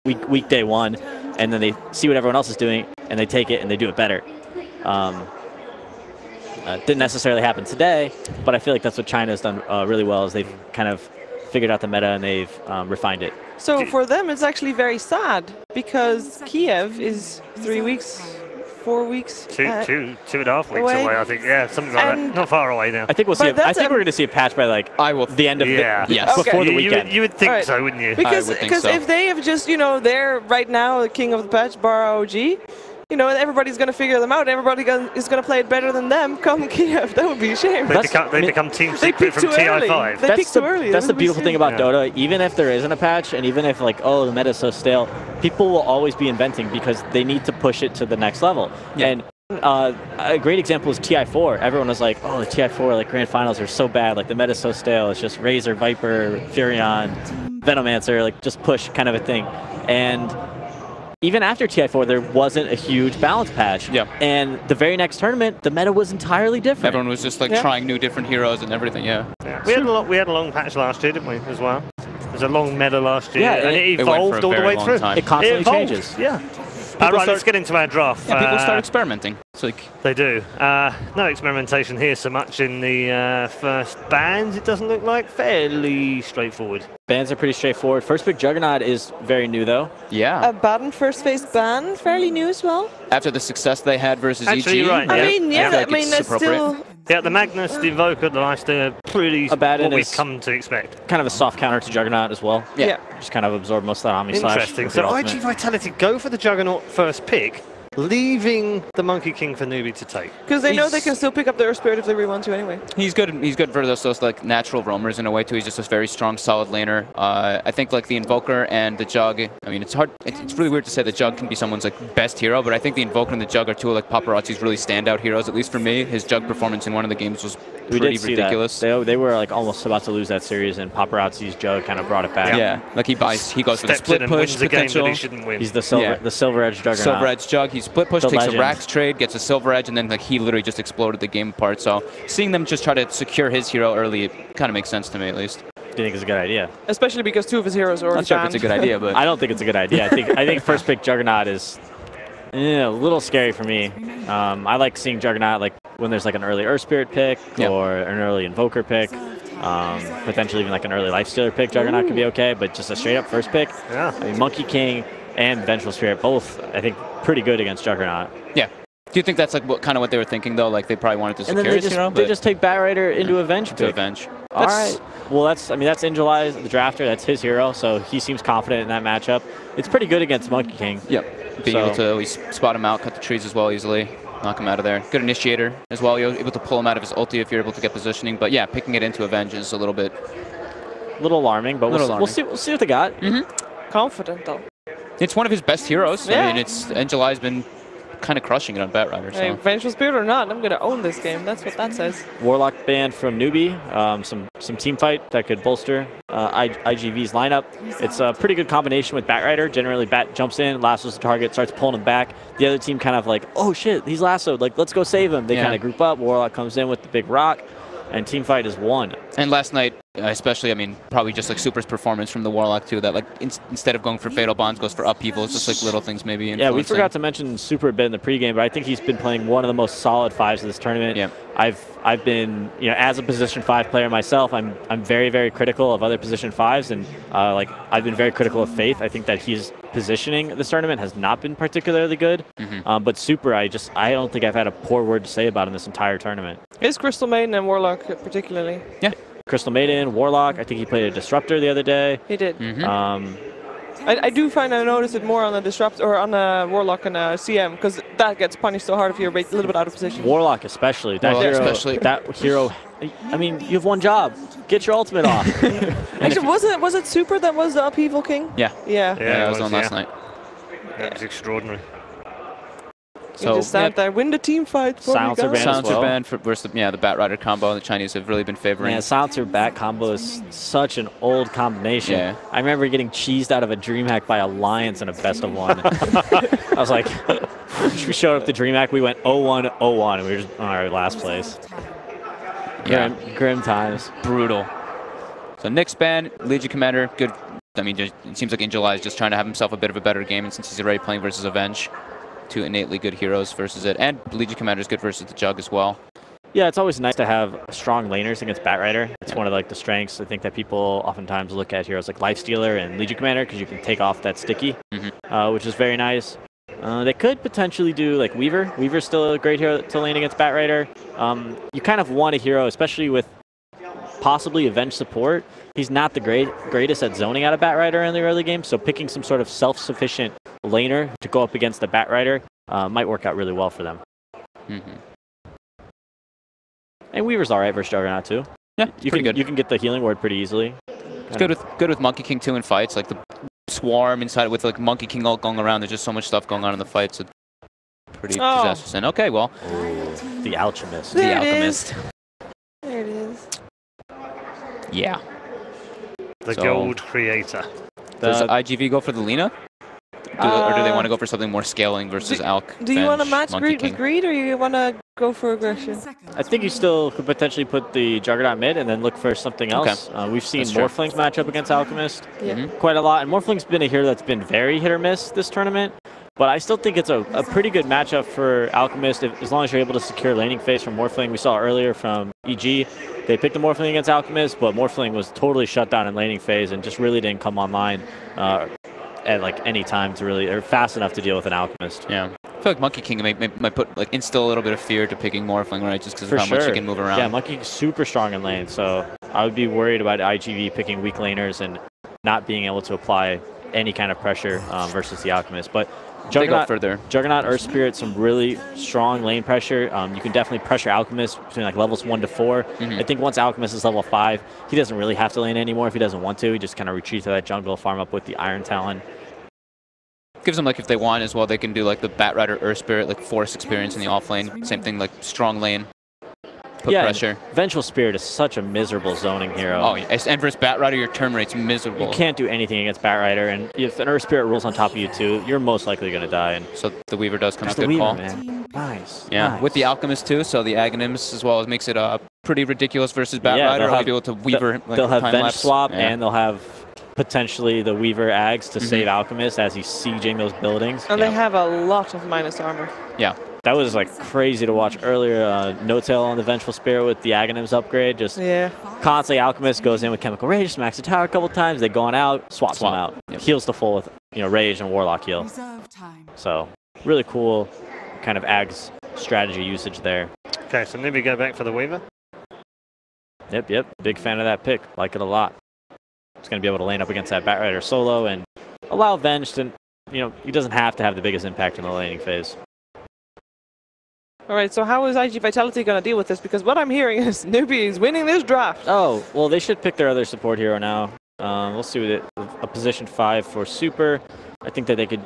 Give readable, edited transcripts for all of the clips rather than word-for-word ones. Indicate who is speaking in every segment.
Speaker 1: week day one, and then they see what everyone else is doing, and they take it and they do it better. Didn't necessarily happen today, but I feel like that's what China has done really well, is they've kind of figured out the meta and they've refined it.
Speaker 2: So for them, it's actually very sad because Kiev is 3 weeks, 4 weeks,
Speaker 3: 2.5 weeks
Speaker 2: away.
Speaker 3: away, I think. Yeah, something like that. Not far away now.
Speaker 1: I think we'll see. I think we're going to see a patch by like the end of before the weekend.
Speaker 3: You would think so, wouldn't you?
Speaker 2: Because if they have just they're right now the king of the patch bar OG. Everybody's going to figure them out. Everybody is going to play it better than them come Kiev. That would be a shame.
Speaker 3: They become Team Secret from TI5.
Speaker 2: They peak too early.
Speaker 1: That's the beautiful thing about Dota. Even if there isn't a patch, and even if like, oh, the meta is so stale, people will always be inventing because they need to push it to the next level. Yeah. And a great example is TI4. Everyone was like, oh, the TI4 like grand finals are so bad. Like the meta is so stale. It's just Razor, Viper, Furion, Venomancer, like just push kind of a thing. And even after TI4, there wasn't a huge balance patch.
Speaker 4: Yeah.
Speaker 1: And the very next tournament, the meta was entirely different.
Speaker 4: Everyone was just like trying new different heroes and everything,
Speaker 3: We had a long patch last year, didn't we, as well? There was a long meta last year, and it evolved all the way through.
Speaker 1: It constantly changes.
Speaker 3: Yeah. Right, let's get into our draft.
Speaker 4: Yeah, people start experimenting. It's like
Speaker 3: they do. No experimentation here so much in the first bans, it doesn't look like. Fairly straightforward.
Speaker 1: Bans are pretty straightforward. First pick Juggernaut is very new, though.
Speaker 4: Yeah.
Speaker 2: A Baden first phase ban, fairly new as well.
Speaker 4: After the success they had versus
Speaker 3: Actually,
Speaker 4: EG.
Speaker 3: right,
Speaker 2: I mean, that's still...
Speaker 3: Yeah, the Magnus, the Invoker, the Leicester, pretty what we've come to expect.
Speaker 1: Kind of a soft counter to Juggernaut as well.
Speaker 2: Yeah.
Speaker 1: Just kind of absorb most of that Omni Slash.
Speaker 3: Interesting. So iG.Vitality go for the Juggernaut first pick, leaving the Monkey King for Newbee to take.
Speaker 2: Because they know they can still pick up their Spirit if they really want to anyway.
Speaker 4: He's good for those like natural roamers in a way too. He's just a very strong, solid laner. I think like the Invoker and the Jug, I mean, it's hard, it's really weird to say the Jug can be someone's like best hero, but I think the Invoker and the Jug are two of like Paparazzi's really standout heroes, at least for me. His Jug performance in one of the games was pretty ridiculous.
Speaker 1: They were like almost about to lose that series, and Paparazzi's Jug kind of brought it back.
Speaker 4: Yeah, like he goes for the split push potential.
Speaker 1: He's the Silver Edge Juggernaut.
Speaker 4: Silver Edge Jug, he split push, takes a Rax trade, gets a Silver Edge, and then like he literally just exploded the game apart. So seeing them just try to secure his hero early, it kind of makes sense to me at least.
Speaker 1: Do you think it's a good idea?
Speaker 2: Especially because two of his heroes are already
Speaker 4: Not sure if it's a good idea, but
Speaker 1: I don't think it's a good idea. I think first pick Juggernaut is a little scary for me. I like seeing Juggernaut like when there's like an early Earth Spirit pick or an early Invoker pick. Potentially even like an early Lifestealer pick. Juggernaut could be okay, but just a straight up first pick.
Speaker 3: Yeah.
Speaker 1: I mean, Monkey King and Vengeful Spirit both, I think, pretty good against Juggernaut.
Speaker 4: Yeah. Do you think that's like what they were thinking though? Like they probably wanted to secure
Speaker 1: his hero? They just take Batrider into Avenge.
Speaker 4: To Avenge.
Speaker 1: All right. Well, that's Injuly, the drafter. That's his hero, so he seems confident in that matchup. It's pretty good against Monkey King.
Speaker 4: Yep. Being able to at least spot him out, cut the trees as well easily, knock him out of there. Good initiator as well. You're able to pull him out of his ulti if you're able to get positioning. But yeah, picking it into Avenge is a little
Speaker 1: alarming, but we'll see what they got.
Speaker 2: Confident though.
Speaker 4: It's one of his best heroes. Yeah. I mean, Injuly's been kind of crushing it on Batrider.
Speaker 2: Hey, Vengeful Spirit or not, I'm going to own this game. That's what that says.
Speaker 1: Warlock banned from Newbee. Some team fight that could bolster iG.Vit's lineup. It's a pretty good combination with Batrider. Generally, Bat jumps in, lassos the target, starts pulling him back. The other team kind of like, oh shit, he's lassoed. Like, let's go save him. They kind of group up. Warlock comes in with the big rock, and team fight is won.
Speaker 4: And last night, especially, I mean, probably just like Super's performance from the Warlock too, that like instead of going for Fatal Bonds, goes for Upheaval. It's just like little things maybe.
Speaker 1: Yeah, we forgot to mention Super a bit in the pregame, but I think he's been playing one of the most solid fives of this tournament.
Speaker 4: Yeah.
Speaker 1: I've been, as a position 5 player myself, I'm very, very critical of other position 5s, and like I've been very critical of Faith. I think that his positioning this tournament has not been particularly good. But Super, I don't think I've had a poor word to say about in this entire tournament.
Speaker 2: Is Crystal Maiden and Warlock particularly?
Speaker 1: Yeah. Crystal Maiden, Warlock. I think he played a Disruptor the other day.
Speaker 2: He did. I do find I notice it more on the Disruptor or on a Warlock and a CM, because that gets punished so hard if you're a little bit out of position.
Speaker 1: Warlock especially. That hero. I mean, you have one job. Get your ultimate off.
Speaker 2: Actually, was it Super that was the Upheaval King?
Speaker 4: Yeah.
Speaker 2: Yeah.
Speaker 4: Yeah, it was on last night.
Speaker 3: That was extraordinary.
Speaker 2: So just stand there, win the team fight.
Speaker 1: Silencer
Speaker 4: ban versus the Batrider combo. The Chinese have really been favoring.
Speaker 1: Yeah, Silencer Bat combo is such an old combination.
Speaker 4: Yeah.
Speaker 1: I remember getting cheesed out of a DreamHack by Alliance in a best of 1. I was like, we showed up to DreamHack, we went 0-1-0-1, and we were just on our last place.
Speaker 4: Yeah.
Speaker 1: Grim times.
Speaker 4: Brutal. So Nick's ban, Legion Commander, good I mean, it seems like Angela is just trying to have himself a bit of a better game, and since he's already playing versus Avenge, two innately good heroes versus it, and Legion Commander is good versus the Jug as well.
Speaker 1: Yeah, it's always nice to have strong laners against Batrider. It's one of like the strengths. I think that people oftentimes look at heroes like Lifestealer and Legion Commander because you can take off that sticky, which is very nice. They could potentially do like Weaver. Weaver's still a great hero to lane against Batrider. You kind of want a hero, especially with possibly Avenge support. He's not the greatest at zoning out of Batrider in the early game, so picking some sort of self-sufficient laner to go up against the Batrider might work out really well for them. And Weaver's alright versus Juggernaut too.
Speaker 4: Yeah, pretty good.
Speaker 1: You can get the healing ward pretty easily.
Speaker 4: It's good with Monkey King too in fights, like the swarm inside with like Monkey King all going around. There's just so much stuff going on in the fights. It's pretty disastrous. And okay, well,
Speaker 1: the Alchemist.
Speaker 2: There
Speaker 4: the Alchemist.
Speaker 2: There it is.
Speaker 4: Yeah.
Speaker 3: The Gold Creator.
Speaker 4: Does iG.Vit go for the Lina? Or do they want to go for something more scaling versus Alk?
Speaker 2: Do you want to match
Speaker 4: Monkey
Speaker 2: Greed with Greed, or you want to go for aggression?
Speaker 1: I think you still could potentially put the Juggernaut mid and then look for something else. We've seen Morphlings match up against Alchemist quite a lot, and Morphling's been a hero that's been very hit or miss this tournament. But I still think it's a pretty good matchup for Alchemist as long as you're able to secure laning phase from Morphling. We saw earlier from EG, they picked the Morphling against Alchemist, but Morphling was totally shut down in laning phase and just really didn't come online at like any time to really, or fast enough to deal with an Alchemist.
Speaker 4: Yeah. I feel like Monkey King might put like instill a little bit of fear to picking Morphling, right? Just because of how much he can move around.
Speaker 1: Yeah, Monkey King's super strong in lane, so I would be worried about iG.Vit picking weak laners and not being able to apply any kind of pressure versus the Alchemist. But Juggernaut, Earth Spirit, some really strong lane pressure. You can definitely pressure Alchemist between like levels 1 to 4. I think once Alchemist is level 5, he doesn't really have to lane anymore if he doesn't want to. He just kind of retreats to that jungle, farm up with the Iron Talon.
Speaker 4: Gives them, like, if they want as well, they can do like the Batrider Earth Spirit, like force experience in the off lane. Same thing, like strong lane. Put pressure.
Speaker 1: Vengeful Spirit is such a miserable zoning hero.
Speaker 4: Oh, yes. And versus Batrider, your turn rate's miserable.
Speaker 1: You can't do anything against Batrider, and if an Earth Spirit rolls on top of you too, you're most likely going to die. And
Speaker 4: so the Weaver does come out good
Speaker 1: Weaver,
Speaker 4: call.
Speaker 1: Man. Nice.
Speaker 4: Yeah,
Speaker 1: nice.
Speaker 4: With the Alchemist too, so the Aghanims as well makes it pretty ridiculous versus Batrider. They'll be able to Weaver.
Speaker 1: They'll have Venge swap, and they'll have potentially the Weaver Ags to save Alchemist as he's sieging those buildings.
Speaker 2: And they have a lot of minus armor.
Speaker 4: Yeah.
Speaker 1: That was like crazy to watch earlier. No-Tail on the Vengeful Spirit with the Aghanims upgrade. Just constantly Alchemist goes in with Chemical Rage, smacks the tower a couple times. They go on out, swaps them out. Heals the full with Rage and Warlock heal. So really cool kind of Ags strategy usage there.
Speaker 3: Okay, so Newbee go back for the Weaver.
Speaker 1: Yep. Big fan of that pick. Like it a lot. It's going to be able to lane up against that Batrider solo and allow Venge to, he doesn't have to have the biggest impact in the laning phase.
Speaker 2: All right, so how is iG.Vitality going to deal with this? Because what I'm hearing is Newbee is winning this draft.
Speaker 1: Oh, well, they should pick their other support hero now. We'll see with it. A position 5 for Super. I think that they could...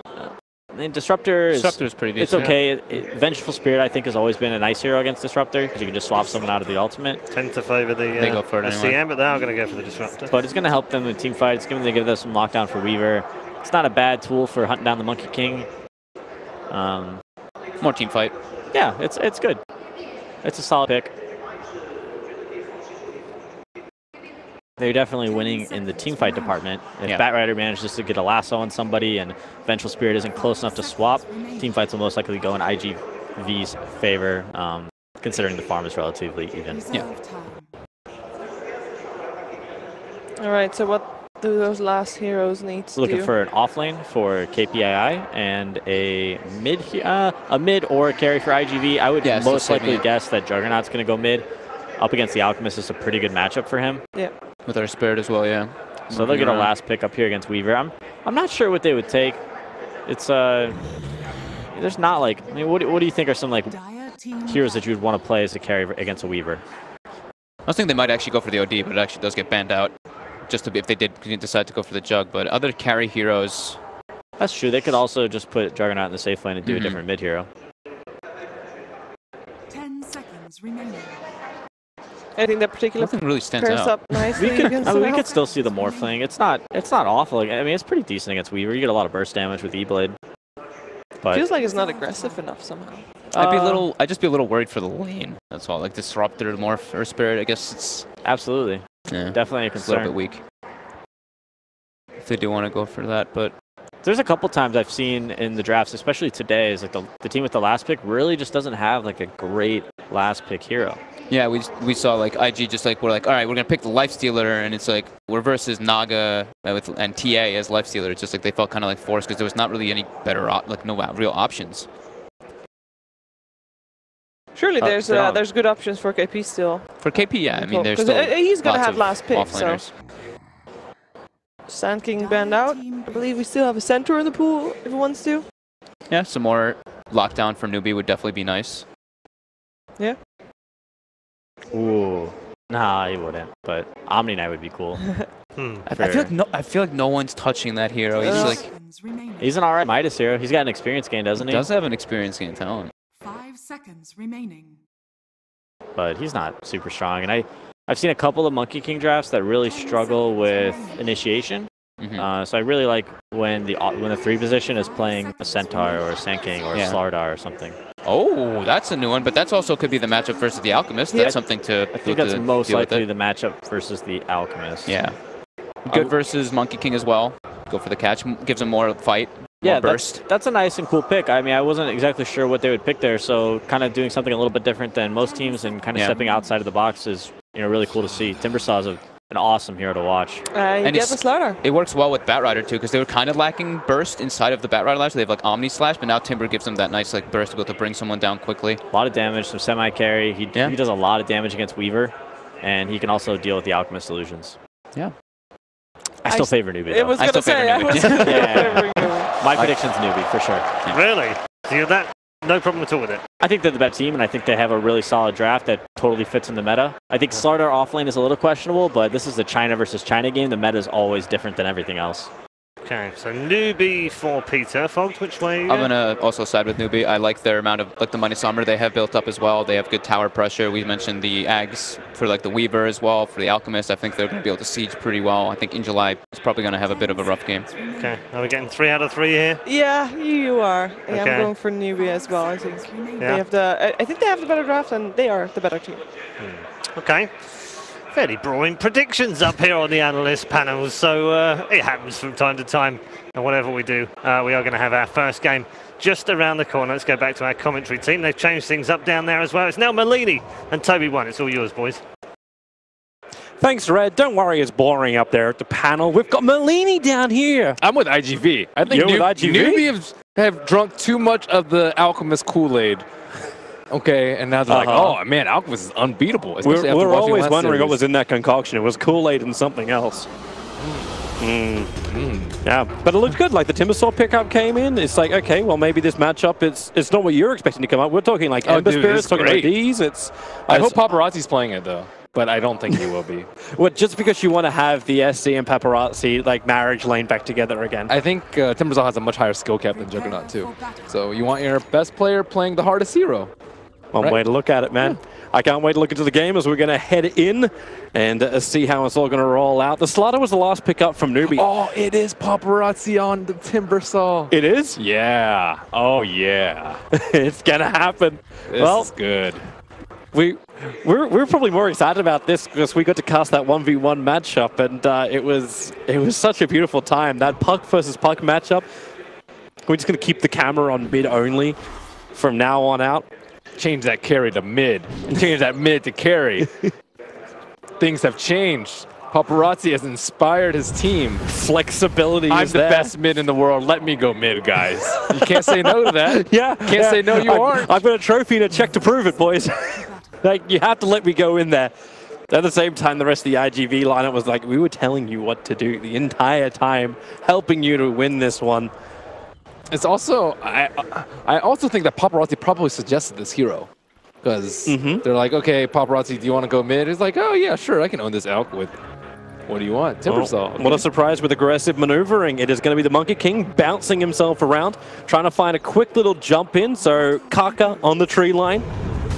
Speaker 1: Disruptor is
Speaker 4: pretty decent.
Speaker 1: It's okay. Vengeful Spirit, I think, has always been a nice hero against Disruptor because you can just swap someone out of the ultimate.
Speaker 3: Tend to favor the CM, but they are going to go for the Disruptor.
Speaker 1: But it's going to help them in team fight. It's going to give them some lockdown for Weaver. It's not a bad tool for hunting down the Monkey King.
Speaker 4: More team fight.
Speaker 1: Yeah, it's good. It's a solid pick. They're definitely winning in the teamfight department. If Batrider manages to get a lasso on somebody and Vengeful Spirit isn't close enough to swap, teamfights will most likely go in iG.Vit's favor, considering the farm is relatively even.
Speaker 4: Yeah.
Speaker 2: All right, so what do those last heroes need to do?
Speaker 1: Looking for an off lane for KPII and a mid or a carry for iG.Vit. I would most likely guess that Juggernaut's going to go mid. Up against the Alchemist is a pretty good matchup for him.
Speaker 2: Yeah.
Speaker 4: With our Spirit as well, yeah.
Speaker 1: So they'll get a last pick up here against Weaver. I'm not sure what they would take. It's there's not like, I mean, what do you think are some like heroes that you would want to play as a carry against a Weaver?
Speaker 4: I was thinking they might actually go for the OD, but it actually does get banned out. Just to be, if they did decide to go for the Jug, but other carry heroes.
Speaker 1: That's true. They could also just put Juggernaut in the safe lane and do a different mid hero.
Speaker 5: 10 seconds remaining.
Speaker 2: Anything that particular
Speaker 4: Nothing really stands
Speaker 2: pairs
Speaker 4: out.
Speaker 2: up nicely
Speaker 1: we could still see the Morphling. It's not awful. I mean, it's pretty decent against Weaver. You get a lot of burst damage with E-Blade. But
Speaker 2: feels like it's not aggressive enough somehow.
Speaker 4: I'd just be a little worried for the lane. That's all. Like Disruptor, Morph, or Spirit. I guess it's
Speaker 1: absolutely definitely a concern.
Speaker 4: A little bit weak. if they do want to go for that, but
Speaker 1: there's a couple times I've seen in the drafts, especially today, is like the team with the last pick really just doesn't have like a great last pick hero.
Speaker 4: yeah, we saw like IG just like we're like, all right, we're gonna pick the Lifestealer, and it's like we're versus Naga and TA as Lifestealer. It's just like they felt kind of like forced because there was not really any better like no real options.
Speaker 2: Surely there's good options for KP still.
Speaker 4: For KP, yeah, I mean there's still
Speaker 2: he's gonna
Speaker 4: lots
Speaker 2: have
Speaker 4: of
Speaker 2: last pick. So
Speaker 4: offlaners.
Speaker 2: Sand King banned out. I believe we still have a centaur in the pool if he wants to.
Speaker 4: Yeah, some more lockdown from Newbee would definitely be nice.
Speaker 2: Yeah.
Speaker 1: Ooh. Nah, he wouldn't. But Omni Knight would be cool.
Speaker 4: I feel like no one's touching that hero. He's like
Speaker 1: He's an alright Midas hero. He's got an experience gain, doesn't he?
Speaker 4: Does have an experience gain talent.
Speaker 5: 5 seconds remaining.
Speaker 1: But he's not super strong. And I've seen a couple of Monkey King drafts that really struggle with initiation. So I really like when the 3 position is playing a Centaur or a Sand King or a Slardar or something.
Speaker 4: Oh, that's a new one, but that's also could be the matchup versus the Alchemist. That's something to
Speaker 1: I think that's most likely the matchup versus the Alchemist.
Speaker 4: Yeah. Good versus Monkey King as well. Go for the catch. Gives him more fight.
Speaker 1: Yeah,
Speaker 4: burst.
Speaker 1: That's a nice and cool pick. I mean, I wasn't exactly sure what they would pick there, so kind of doing something a little bit different than most teams and kind of stepping outside of the box is really cool to see. Timbersaw is an awesome hero to watch.
Speaker 2: And get the Slardar.
Speaker 4: It works well with Batrider too, because they were kind of lacking burst inside of the Batrider Lash. They have like Omni Slash, but now Timber gives them that nice like burst to be able to bring someone down quickly.
Speaker 1: A lot of damage, some semi-carry. He does a lot of damage against Weaver, and he can also deal with the Alchemist illusions.
Speaker 4: Yeah.
Speaker 1: I still favor Newbee, though.
Speaker 2: I was going to say, I was favoring Newbee.
Speaker 1: My prediction's Newbee, for sure.
Speaker 3: Yeah. Really? So you're that? No problem at all with it?
Speaker 1: I think they're the better team, and I think they have a really solid draft that totally fits in the meta. I think Slardar offlane is a little questionable, but this is a China versus China game. The meta is always different than everything else.
Speaker 3: Okay, so Newbee for Peter. Fogged, which way?
Speaker 4: I'm going to also side with Newbee. I like their amount of, like, the money summer they have built up as well. They have good tower pressure. We mentioned the Ags for, like, the Weaver as well. For the Alchemist, I think they're going to be able to siege pretty well. I think in July is probably going to have a bit of a rough game.
Speaker 3: Okay, are we getting 3 out of 3 here?
Speaker 2: Yeah, you are. Yeah,
Speaker 3: okay.
Speaker 2: I'm going for Newbee as well, I think. They have I think they have the better draft, and they are the better team.
Speaker 3: Okay. Fairly boring predictions up here on the analyst panels, so it happens from time to time. And whatever we do, we are going to have our first game just around the corner. Let's go back to our commentary team. They've changed things up down there as well. It's now Malini and Toby1. It's all yours, boys.
Speaker 6: Thanks, Red. Don't worry, it's boring up there at the panel. We've got Malini down here.
Speaker 7: I'm with iG.Vit. I think Newbee have drunk too much of the Alchemist Kool-Aid. Okay, and now they're like, oh man, Alchemist is unbeatable.
Speaker 6: We're always wondering what was in that concoction. It was Kool-Aid and something else. Yeah, but it looked good. Like the Timbersaw pickup came in. It's like, okay, well maybe this matchup it's not what you're expecting to come up. We're talking like Ember Spirits, talking about these.
Speaker 7: I hope Paparazzi's playing it though, but I don't think he will be.
Speaker 6: Well, just because you want to have the SC and Paparazzi like marriage lane back together again.
Speaker 7: I think Timbersaw has a much higher skill cap than Juggernaut too. So you want your best player playing the hardest hero.
Speaker 6: One way to look at it, man. I can't wait to look into the game as we're going to head in and see how it's all going to roll out. The Slardar was the last pick up from Newbee.
Speaker 7: Oh, it is Paparazzi on the Timbersaw.
Speaker 6: It is?
Speaker 7: Yeah. Oh, yeah.
Speaker 6: It's going to happen.
Speaker 7: This is good.
Speaker 6: We're probably more excited about this because we got to cast that 1v1 matchup, and it was such a beautiful time. That puck versus puck matchup. We're just going to keep the camera on mid only from now on out.
Speaker 7: Change that carry to mid. Change that mid to carry. Things have changed. Paparazzi has inspired his team.
Speaker 6: Flexibility
Speaker 7: I'm the best mid in the world. Let me go mid, guys. You can't say no to that. Can't say no, you aren't.
Speaker 6: I've got a trophy and a check to prove it, boys. Like, you have to let me go in there. At the same time, the rest of the iG.Vit lineup was like, we were telling you what to do the entire time, helping you to win this one.
Speaker 7: It's also, I also think that Paparazzi probably suggested this hero. Because they're like, okay, Paparazzi, do you want to go mid? He's like, oh yeah, sure, I can own this elk with, what do you want? Timbersaw.
Speaker 6: What a surprise with aggressive maneuvering. It is going to be the Monkey King bouncing himself around, trying to find a quick little jump in. So Kaka on the tree line.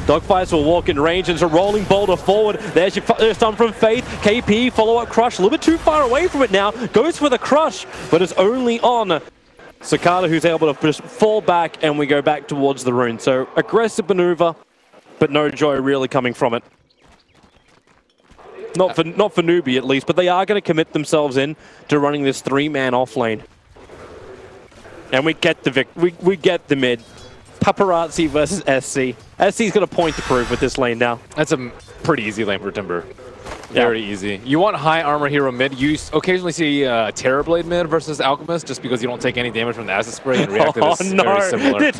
Speaker 6: Dogfights will walk in range, and it's a rolling boulder forward. There's your stun from Faith. KP, follow-up crush, a little bit too far away from it now. Goes for the crush, but it's only on Sakata, who's able to just fall back, and we go back towards the rune. So aggressive maneuver, but no joy really coming from it. Not for Newbee at least, but they are going to commit themselves in to running this 3-man off lane. And we get the we get the mid. Paparazzi versus SC. SC's got a point to prove with this lane now.
Speaker 7: That's a pretty easy lane for Timber. Very easy. You want high armor hero mid. You occasionally see Terrorblade mid versus Alchemist just because you don't take any damage from the acid spray and reactive is very similar.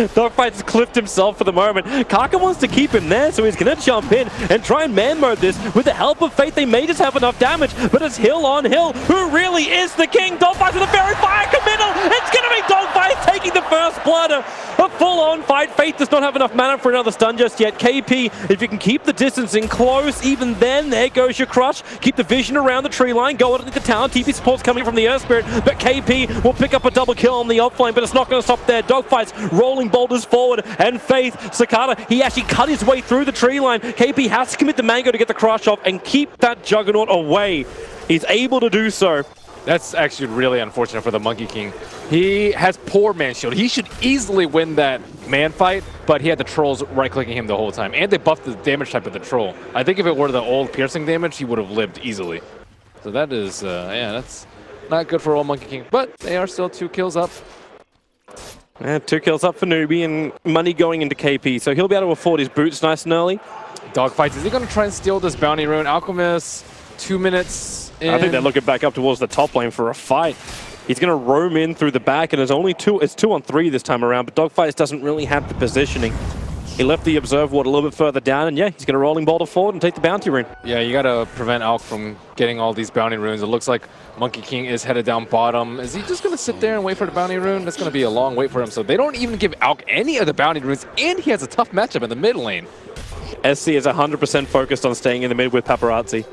Speaker 6: Dogfight's clipped himself for the moment. Kaka wants to keep him there, so he's going to jump in and try and man mode this. With the help of Faith, they may just have enough damage, but it's Hill on Hill. Who really is the king? Dogfight with a very fire committal. It's going to be Dogfight taking the first blood. A full-on fight. Faith does not have enough mana for another stun just yet. KP, if you can keep the distance in close, even then, there goes your crush. Keep the vision around the tree line. Go underneath the tower. TP support's coming from the Earth Spirit, but KP will pick up a double kill on the offlane, but it's not going to stop there. Dogfight's rolling boulders forward, and Faith, Sakata, he actually cut his way through the tree line. KP has to commit the mango to get the crush off and keep that Juggernaut away. He's able to do so.
Speaker 7: That's actually really unfortunate for the Monkey King. He has poor man shield. He should easily win that man fight, but he had the trolls right-clicking him the whole time. And they buffed the damage type of the troll. I think if it were the old piercing damage, he would have lived easily. So that is, yeah, that's not good for old Monkey King. But they are still 2 kills up.
Speaker 6: And 2 kills up for Newbee and money going into KP. So he'll be able to afford his boots nice and early.
Speaker 7: Dogfights. Is he going to try and steal this bounty rune? Alchemist, 2 minutes.
Speaker 6: I think they're looking back up towards the top lane for a fight. He's going to roam in through the back, and it's 2-on-3 this time around, but Dogfights doesn't really have the positioning. He left the Observe Ward a little bit further down, and yeah, he's going to rolling boulder forward and take the bounty rune.
Speaker 7: Yeah, you got to prevent Alk from getting all these bounty runes. It looks like Monkey King is headed down bottom. Is he just going to sit there and wait for the bounty rune? That's going to be a long wait for him. So they don't even give Alk any of the bounty runes, and he has a tough matchup in the mid lane.
Speaker 6: SC is 100% focused on staying in the mid with Paparazzi.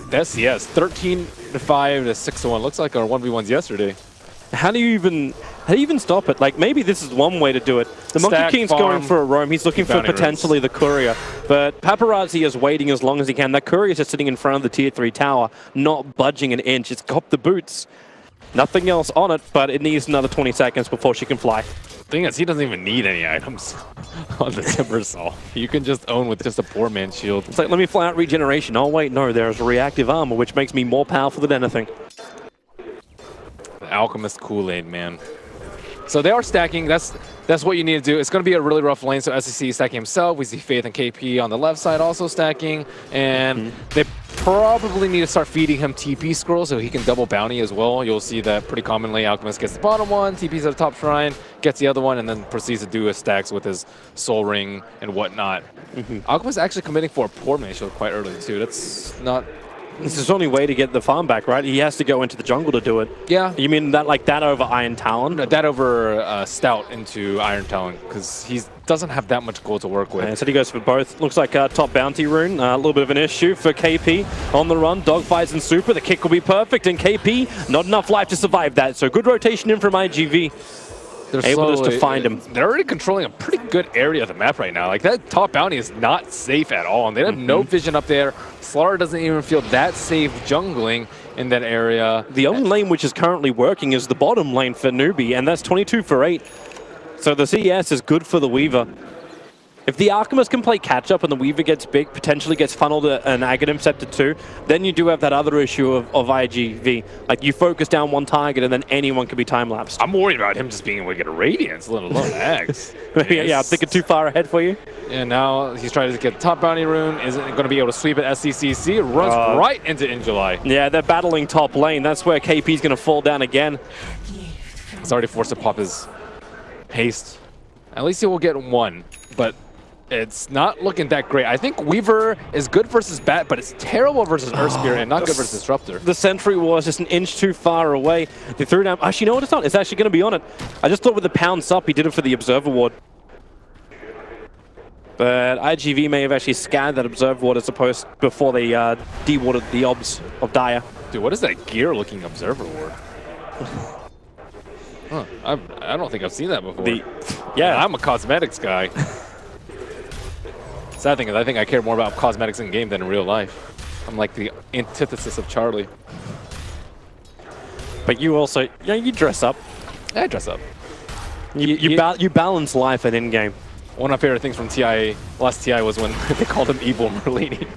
Speaker 7: That's, yes, 13-5 to 6-1. Looks like our 1v1s yesterday.
Speaker 6: How do you even stop it? Like, maybe this is one way to do it. The Monkey King's going for a roam. He's looking for potentially the courier. But Paparazzi is waiting as long as he can. That courier is just sitting in front of the tier 3 tower, not budging an inch. It's got the boots. Nothing else on it, but it needs another 20 seconds before she can fly.
Speaker 7: The thing is, he doesn't even need any items on the Timbersaw. You can just own with just a poor man shield.
Speaker 6: It's like, let me fly out regeneration. Oh, wait, no, there's reactive armor, which makes me more powerful than anything.
Speaker 7: The Alchemist Kool-Aid, man. So they are stacking. That's what you need to do. It's going to be a really rough lane, so SEC is stacking himself. We see Faith and KP on the left side also stacking. And they probably need to start feeding him TP scrolls so he can double bounty as well. You'll see that pretty commonly. Alchemist gets the bottom one, TP's at the top shrine, gets the other one, and then proceeds to do his stacks with his soul ring and whatnot. Alchemist actually committing for a poor man shield quite early too. That's not...
Speaker 6: This is his only way to get the farm back, right? He has to go into the jungle to do it.
Speaker 7: Yeah.
Speaker 6: You mean that like that over Iron Talon?
Speaker 7: No, that over Stout into Iron Talon, because he doesn't have that much gold to work with.
Speaker 6: Yeah, so he goes for both. Looks like top bounty rune. A little bit of an issue for KP on the run. Dogfights and super. The kick will be perfect, and KP, not enough life to survive that. So good rotation in from iG.Vit. They're able just to find him.
Speaker 7: They're already controlling a pretty good area of the map right now. Like, that top bounty is not safe at all. And they have no vision up there. Slaughter doesn't even feel that safe jungling in that area.
Speaker 6: The only lane which is currently working is the bottom lane for Newbee, and that's 22 for 8. So the CS is good for the Weaver. If the Alchemist can play catch-up and the Weaver gets big, potentially gets funneled an Aghanim Scepter too, then you do have that other issue of iG.Vit. Like, you focus down one target and then anyone can be time-lapsed.
Speaker 7: I'm worried about him just being able to get a Radiance, let alone Ags.
Speaker 6: Yeah, I'm thinking too far ahead for you.
Speaker 7: And now he's trying to get the top bounty rune. Isn't going to be able to sweep at SCCC. Runs right into Injuly.
Speaker 6: Yeah, they're battling top lane. That's where KP's going to fall down again.
Speaker 7: He's already forced to pop his haste. At least he will get one, but it's not looking that great. I think Weaver is good versus Bat, but it's terrible versus Earth Spirit and not good versus Disruptor.
Speaker 6: The Sentry was just an inch too far away. They threw down... Actually, you know what? It's not. It's actually going to be on it. I just thought with the pounds up, he did it for the Observer Ward. But iG.Vit may have actually scanned that Observer Ward as opposed before they de-warded the Obs of Dire.
Speaker 7: Dude, what is that gear-looking Observer Ward? Huh. I don't think I've seen that before. Yeah, I'm a cosmetics guy. Sad thing is, I think I care more about cosmetics in game than in real life. I'm like the antithesis of Charlie.
Speaker 6: But you also, you dress up.
Speaker 7: I dress up.
Speaker 6: You balance life and in-game.
Speaker 7: One of my favorite things from TI, last TI, was when they called him Evil Merlini.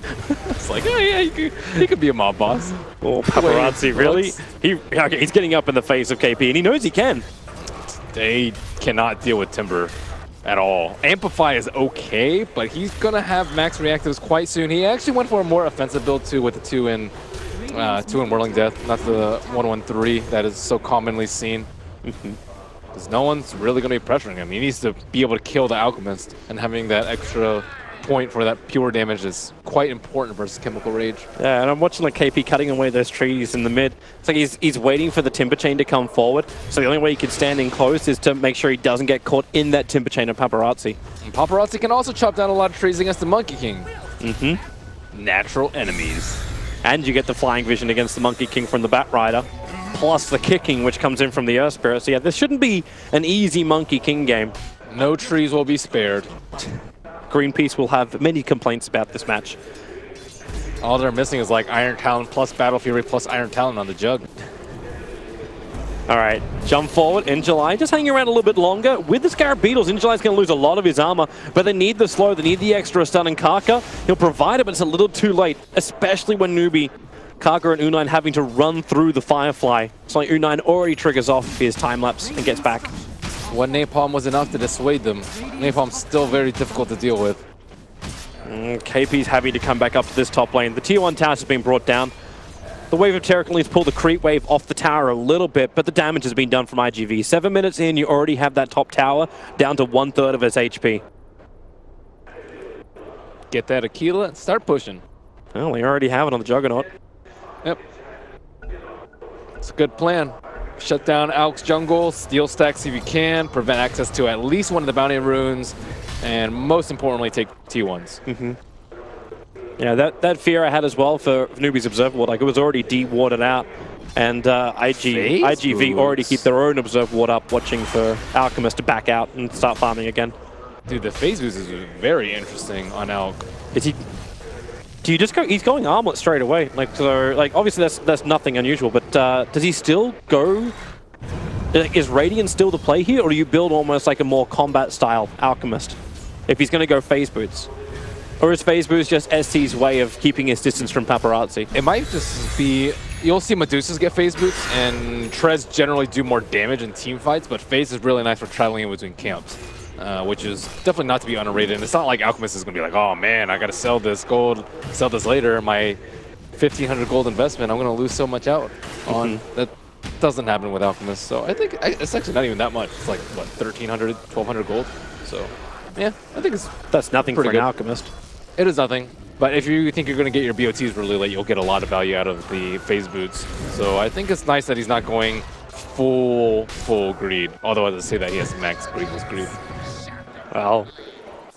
Speaker 7: It's like, oh yeah, he could be a mob boss.
Speaker 6: Oh, Paparazzi, really? He's getting up in the face of KP, and he knows he can.
Speaker 7: They cannot deal with Timber at all. Amplify is okay, but he's going to have max reactives quite soon. He actually went for a more offensive build too with the 2 in Whirling Death, not the 1-1-3 that is so commonly seen. Because no one's really going to be pressuring him. He needs to be able to kill the Alchemist, and having that extra point for that pure damage is quite important versus Chemical Rage.
Speaker 6: Yeah, and I'm watching like KP cutting away those trees in the mid. It's like he's waiting for the Timber Chain to come forward. So the only way he can stand in close is to make sure he doesn't get caught in that Timber Chain of Paparazzi.
Speaker 7: And Paparazzi can also chop down a lot of trees against the Monkey King. Natural enemies.
Speaker 6: And you get the Flying Vision against the Monkey King from the Bat Rider, plus the kicking which comes in from the Earth Spirit. So yeah, this shouldn't be an easy Monkey King game.
Speaker 7: No trees will be spared.
Speaker 6: Greenpeace will have many complaints about this match.
Speaker 7: All they're missing is like Iron Talon plus Battle Fury plus Iron Talon on the Jug.
Speaker 6: All right, jump forward. Injuly just hanging around a little bit longer. With the Scarab Beetles, Injuly's going to lose a lot of his armor, but they need the slow, they need the extra stun, and Kaka, he'll provide it, but it's a little too late, especially when Newbee, Kaka and U9 having to run through the Firefly. So like U9 already triggers off his time-lapse and gets back.
Speaker 7: One Napalm was enough to dissuade them. Napalm's still very difficult to deal with.
Speaker 6: KP's happy to come back up to this top lane. The tier 1 tower has been brought down. The Wave of Terror can at least pull the creep wave off the tower a little bit, but the damage has been done from iG.Vit. 7 minutes in, you already have that top tower down to 1/3 of its HP.
Speaker 7: Get that Aquila and start pushing.
Speaker 6: Well, they already have it on the Juggernaut.
Speaker 7: Yep. It's a good plan. Shut down Alk's jungle, steal stacks if you can, prevent access to at least one of the bounty runes, and most importantly, take T1s.
Speaker 6: Yeah, that fear I had as well for Newbee's Observer Ward. Like, it was already de-warded out, and iG.Vit already keep their own Observer Ward up, watching for Alchemist to back out and start farming again.
Speaker 7: Dude, the phase boost is very interesting on Alk.
Speaker 6: Is he? Do you just go? He's going armlet straight away. Like, so, like, obviously that's nothing unusual. But does he still go? Is Radiant still the play here, or do you build almost like a more combat style Alchemist if he's going to go phase boots? Or is phase boots just ST's way of keeping his distance from Paparazzi?
Speaker 7: It might just be, you'll see Medusas get phase boots, and Trez generally do more damage in team fights, but phase is really nice for traveling in between camps, which is definitely not to be underrated. And it's not like Alchemist is going to be like, oh man, I got to sell this gold, sell this later, my 1,500 gold investment, I'm going to lose so much out on. That doesn't happen with Alchemist, so I think it's actually not even that much. It's like, what, 1,300, 1,200 gold? So, yeah, I think
Speaker 6: that's nothing for an Alchemist.
Speaker 7: It is nothing, but if you think you're going to get your BOTs really late, you'll get a lot of value out of the phase boots. So I think it's nice that he's not going full greed, although I say that he has max greed.
Speaker 6: Well,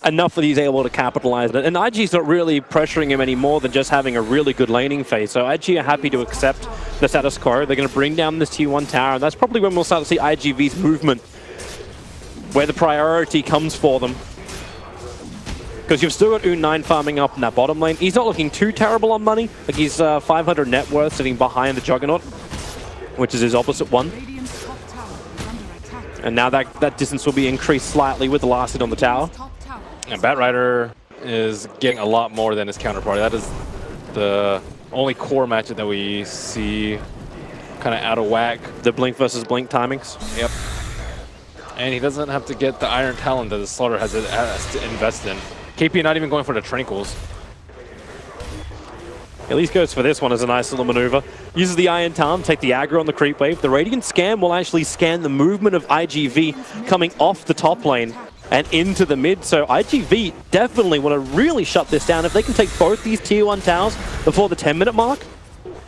Speaker 6: enough that he's able to capitalize on it. And iG's not really pressuring him any more than just having a really good laning phase. So iG are happy to accept the status quo. They're going to bring down this tier 1 tower, and that's probably when we'll start to see iG.Vit's movement, where the priority comes for them. Because you've still got U9 farming up in that bottom lane. He's not looking too terrible on money. Like, he's 500 net worth sitting behind the Juggernaut, which is his opposite one. And now that distance will be increased slightly with the last hit on the tower.
Speaker 7: And Bat Rider is getting a lot more than his counterpart. That is the only core matchup that we see kind of out of whack.
Speaker 6: The Blink versus Blink timings.
Speaker 7: Yep. And he doesn't have to get the Iron Talon that the Slaughter has to invest in. KP not even going for the Tranquils.
Speaker 6: At least goes for this one as a nice little maneuver. Uses the Iron Talon, take the aggro on the creep wave. The Radiant Scan will actually scan the movement of iG.Vit coming off the top lane and into the mid. So iG.Vit definitely want to really shut this down. If they can take both these tier 1 towers before the 10-minute mark,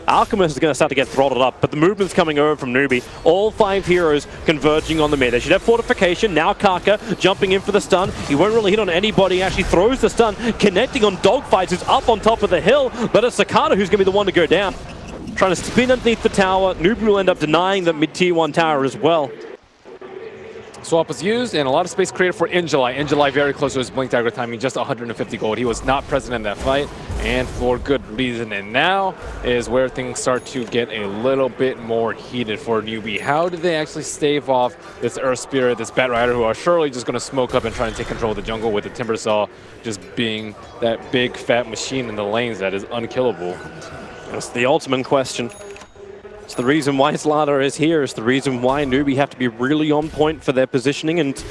Speaker 6: Alchemist is going to start to get throttled up, but the movement's coming over from Newbee. All 5 heroes converging on the mid. They should have fortification. Now Kaka jumping in for the stun. He won't really hit on anybody. He actually throws the stun, connecting on Dogfights, who's up on top of the hill, but it's Sakata who's going to be the one to go down. Trying to spin underneath the tower. Newbee will end up denying the mid-tier 1 tower as well.
Speaker 7: Swap was used, and a lot of space created for iG.July. iG.July very close to his blink dagger timing, just 150 gold. He was not present in that fight, and for good reason. And now is where things start to get a little bit more heated for Newbee. How do they actually stave off this Earth Spirit, this Bat Rider, who are surely just going to smoke up and try and take control of the jungle, with the Timbersaw just being that big fat machine in the lanes that is unkillable?
Speaker 6: That's the ultimate question. It's the reason why Slaughter is here. It's the reason why Newbee have to be really on point for their positioning, and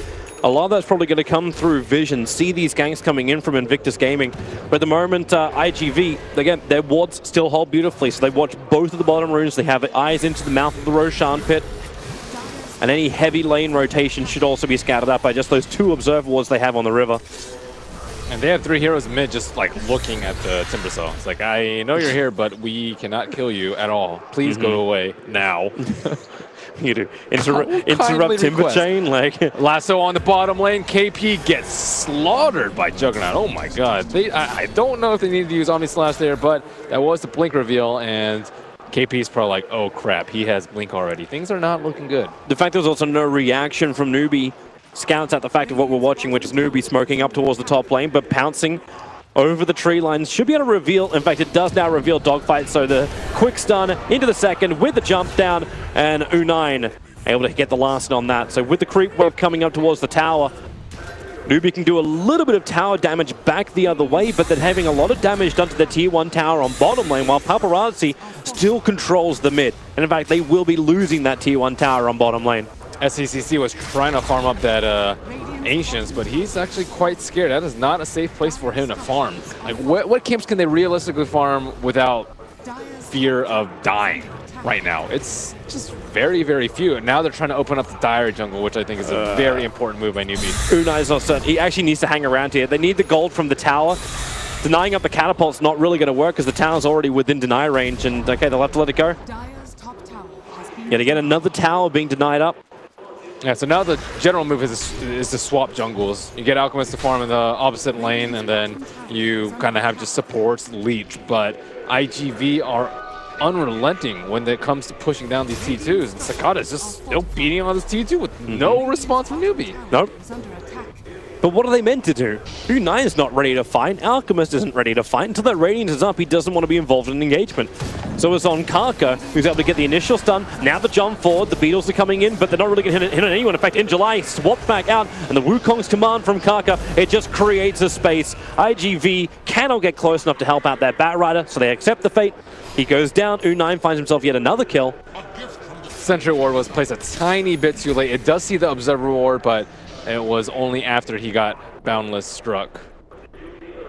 Speaker 6: a lot of that's probably going to come through vision. See these ganks coming in from Invictus Gaming. But at the moment, iG.Vit, again, their wards still hold beautifully, so they watch both of the bottom runes. They have eyes into the mouth of the Roshan pit. And any heavy lane rotation should also be scattered up by just those 2 observer wards they have on the river.
Speaker 7: And they have 3 heroes mid just like looking at the Timbersaw. It's like, I know you're here, but we cannot kill you at all. Please go away now. You do. Interrupt Timber Chain. Like Lasso on the bottom lane. KP gets slaughtered by Juggernaut. Oh my god. I don't know if they needed to use Omni Slash there, but that was the blink reveal, and KP's probably like, oh crap, he has blink already. Things are not looking good.
Speaker 6: The fact there's also no reaction from Newbee scouts out the fact of what we're watching, which is Newbee smoking up towards the top lane, but pouncing over the tree lines. Should be able to reveal, in fact it does now reveal Dogfight, so the quick stun into the second with the jump down, and U9 able to get the last on that. So with the creep wave coming up towards the tower, Newbee can do a little bit of tower damage back the other way, but then having a lot of damage done to the tier 1 tower on bottom lane, while Paparazzi still controls the mid. And in fact, they will be losing that tier 1 tower on bottom lane.
Speaker 7: SCCC was trying to farm up that Ancients, but he's actually quite scared. That is not a safe place for him to farm. Like, what camps can they realistically farm without fear of dying right now? It's just very, very few. And now they're trying to open up the Dire jungle, which I think is a very important move by Newbee.
Speaker 6: U9 is not certain. He actually needs to hang around here. They need the gold from the tower. Denying up the catapult's not really going to work because the tower's already within deny range, and okay, they'll have to let it go. Yet again, another tower being denied up.
Speaker 7: Yeah, so now the general move is to swap jungles. You get Alchemist to farm in the opposite lane, and then you kind of have just supports, leech. But iG.Vit are unrelenting when it comes to pushing down these T2s. And Sakata is just still beating on this T2 with no response from Newbee.
Speaker 6: Nope. But what are they meant to do? U9 is not ready to fight. Alchemist isn't ready to fight. Until that Radiant is up, he doesn't want to be involved in engagement. So it's on Kaka, who's able to get the initial stun. Now the jump forward, the Beatles are coming in, but they're not really going to hit on anyone. In fact, iG.July swapped back out, and the Wukong's command from Kaka, it just creates a space. iG.Vit cannot get close enough to help out that Bat Rider, so they accept the fate. He goes down. U9 finds himself yet another kill.
Speaker 7: Sentry Ward was placed a tiny bit too late. It does see the Observer Ward, but it was only after he got Boundless struck.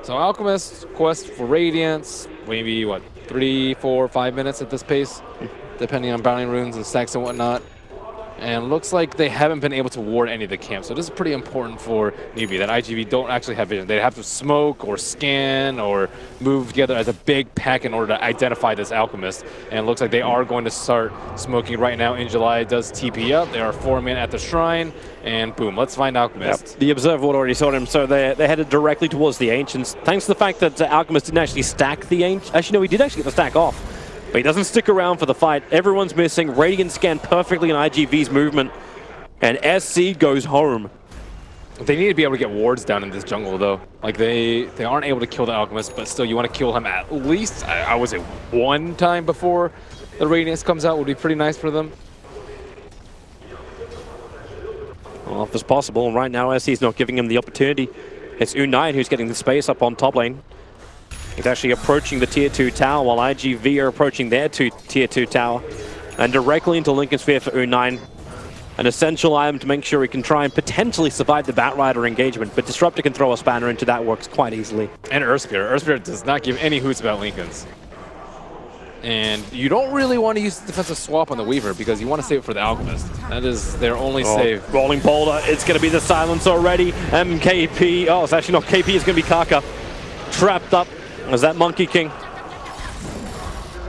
Speaker 7: So Alchemist quest for Radiance, maybe what, 3, 4, 5 minutes at this pace, depending on bounding runes and stacks and whatnot. And looks like they haven't been able to ward any of the camps. So this is pretty important for Newbee, that iG.Vit don't actually have vision. They have to smoke or scan or move together as a big pack in order to identify this Alchemist. And it looks like they are going to start smoking right now. iG.July does TP up. There are 4 men at the shrine. And boom, let's find Alchemist.
Speaker 6: Yep. The Observer Ward already saw him, so they headed directly towards the Ancients. Thanks to the fact that Alchemist didn't actually stack the Ancient. Actually, no, he did actually get the stack off. But he doesn't stick around for the fight. Everyone's missing. Radiant scanned perfectly in iG.Vit's movement. And SC goes home.
Speaker 7: They need to be able to get wards down in this jungle, though. Like, they aren't able to kill the Alchemist, but still, you want to kill him at least, I would say, 1 time before the Radiance comes out would be pretty nice for them.
Speaker 6: Well, if it's possible. Right now, SC's not giving him the opportunity. It's U9 who's getting the space up on top lane. He's actually approaching the tier 2 tower while iG.Vit are approaching their tier 2 tower. And directly into Lincoln Sphere for U9. An essential item to make sure he can try and potentially survive the Bat Rider engagement, but Disruptor can throw a spanner into that, works quite easily.
Speaker 7: And Earth Spirit. Earth Spirit does not give any hoots about Lincolns. And you don't really want to use the defensive swap on the Weaver because you want to save it for the Alchemist. That is their only save.
Speaker 6: Rolling Boulder, it's going to be the silence already. MKP, oh, it's actually not KP, it's going to be Kaka. Trapped up as that Monkey King.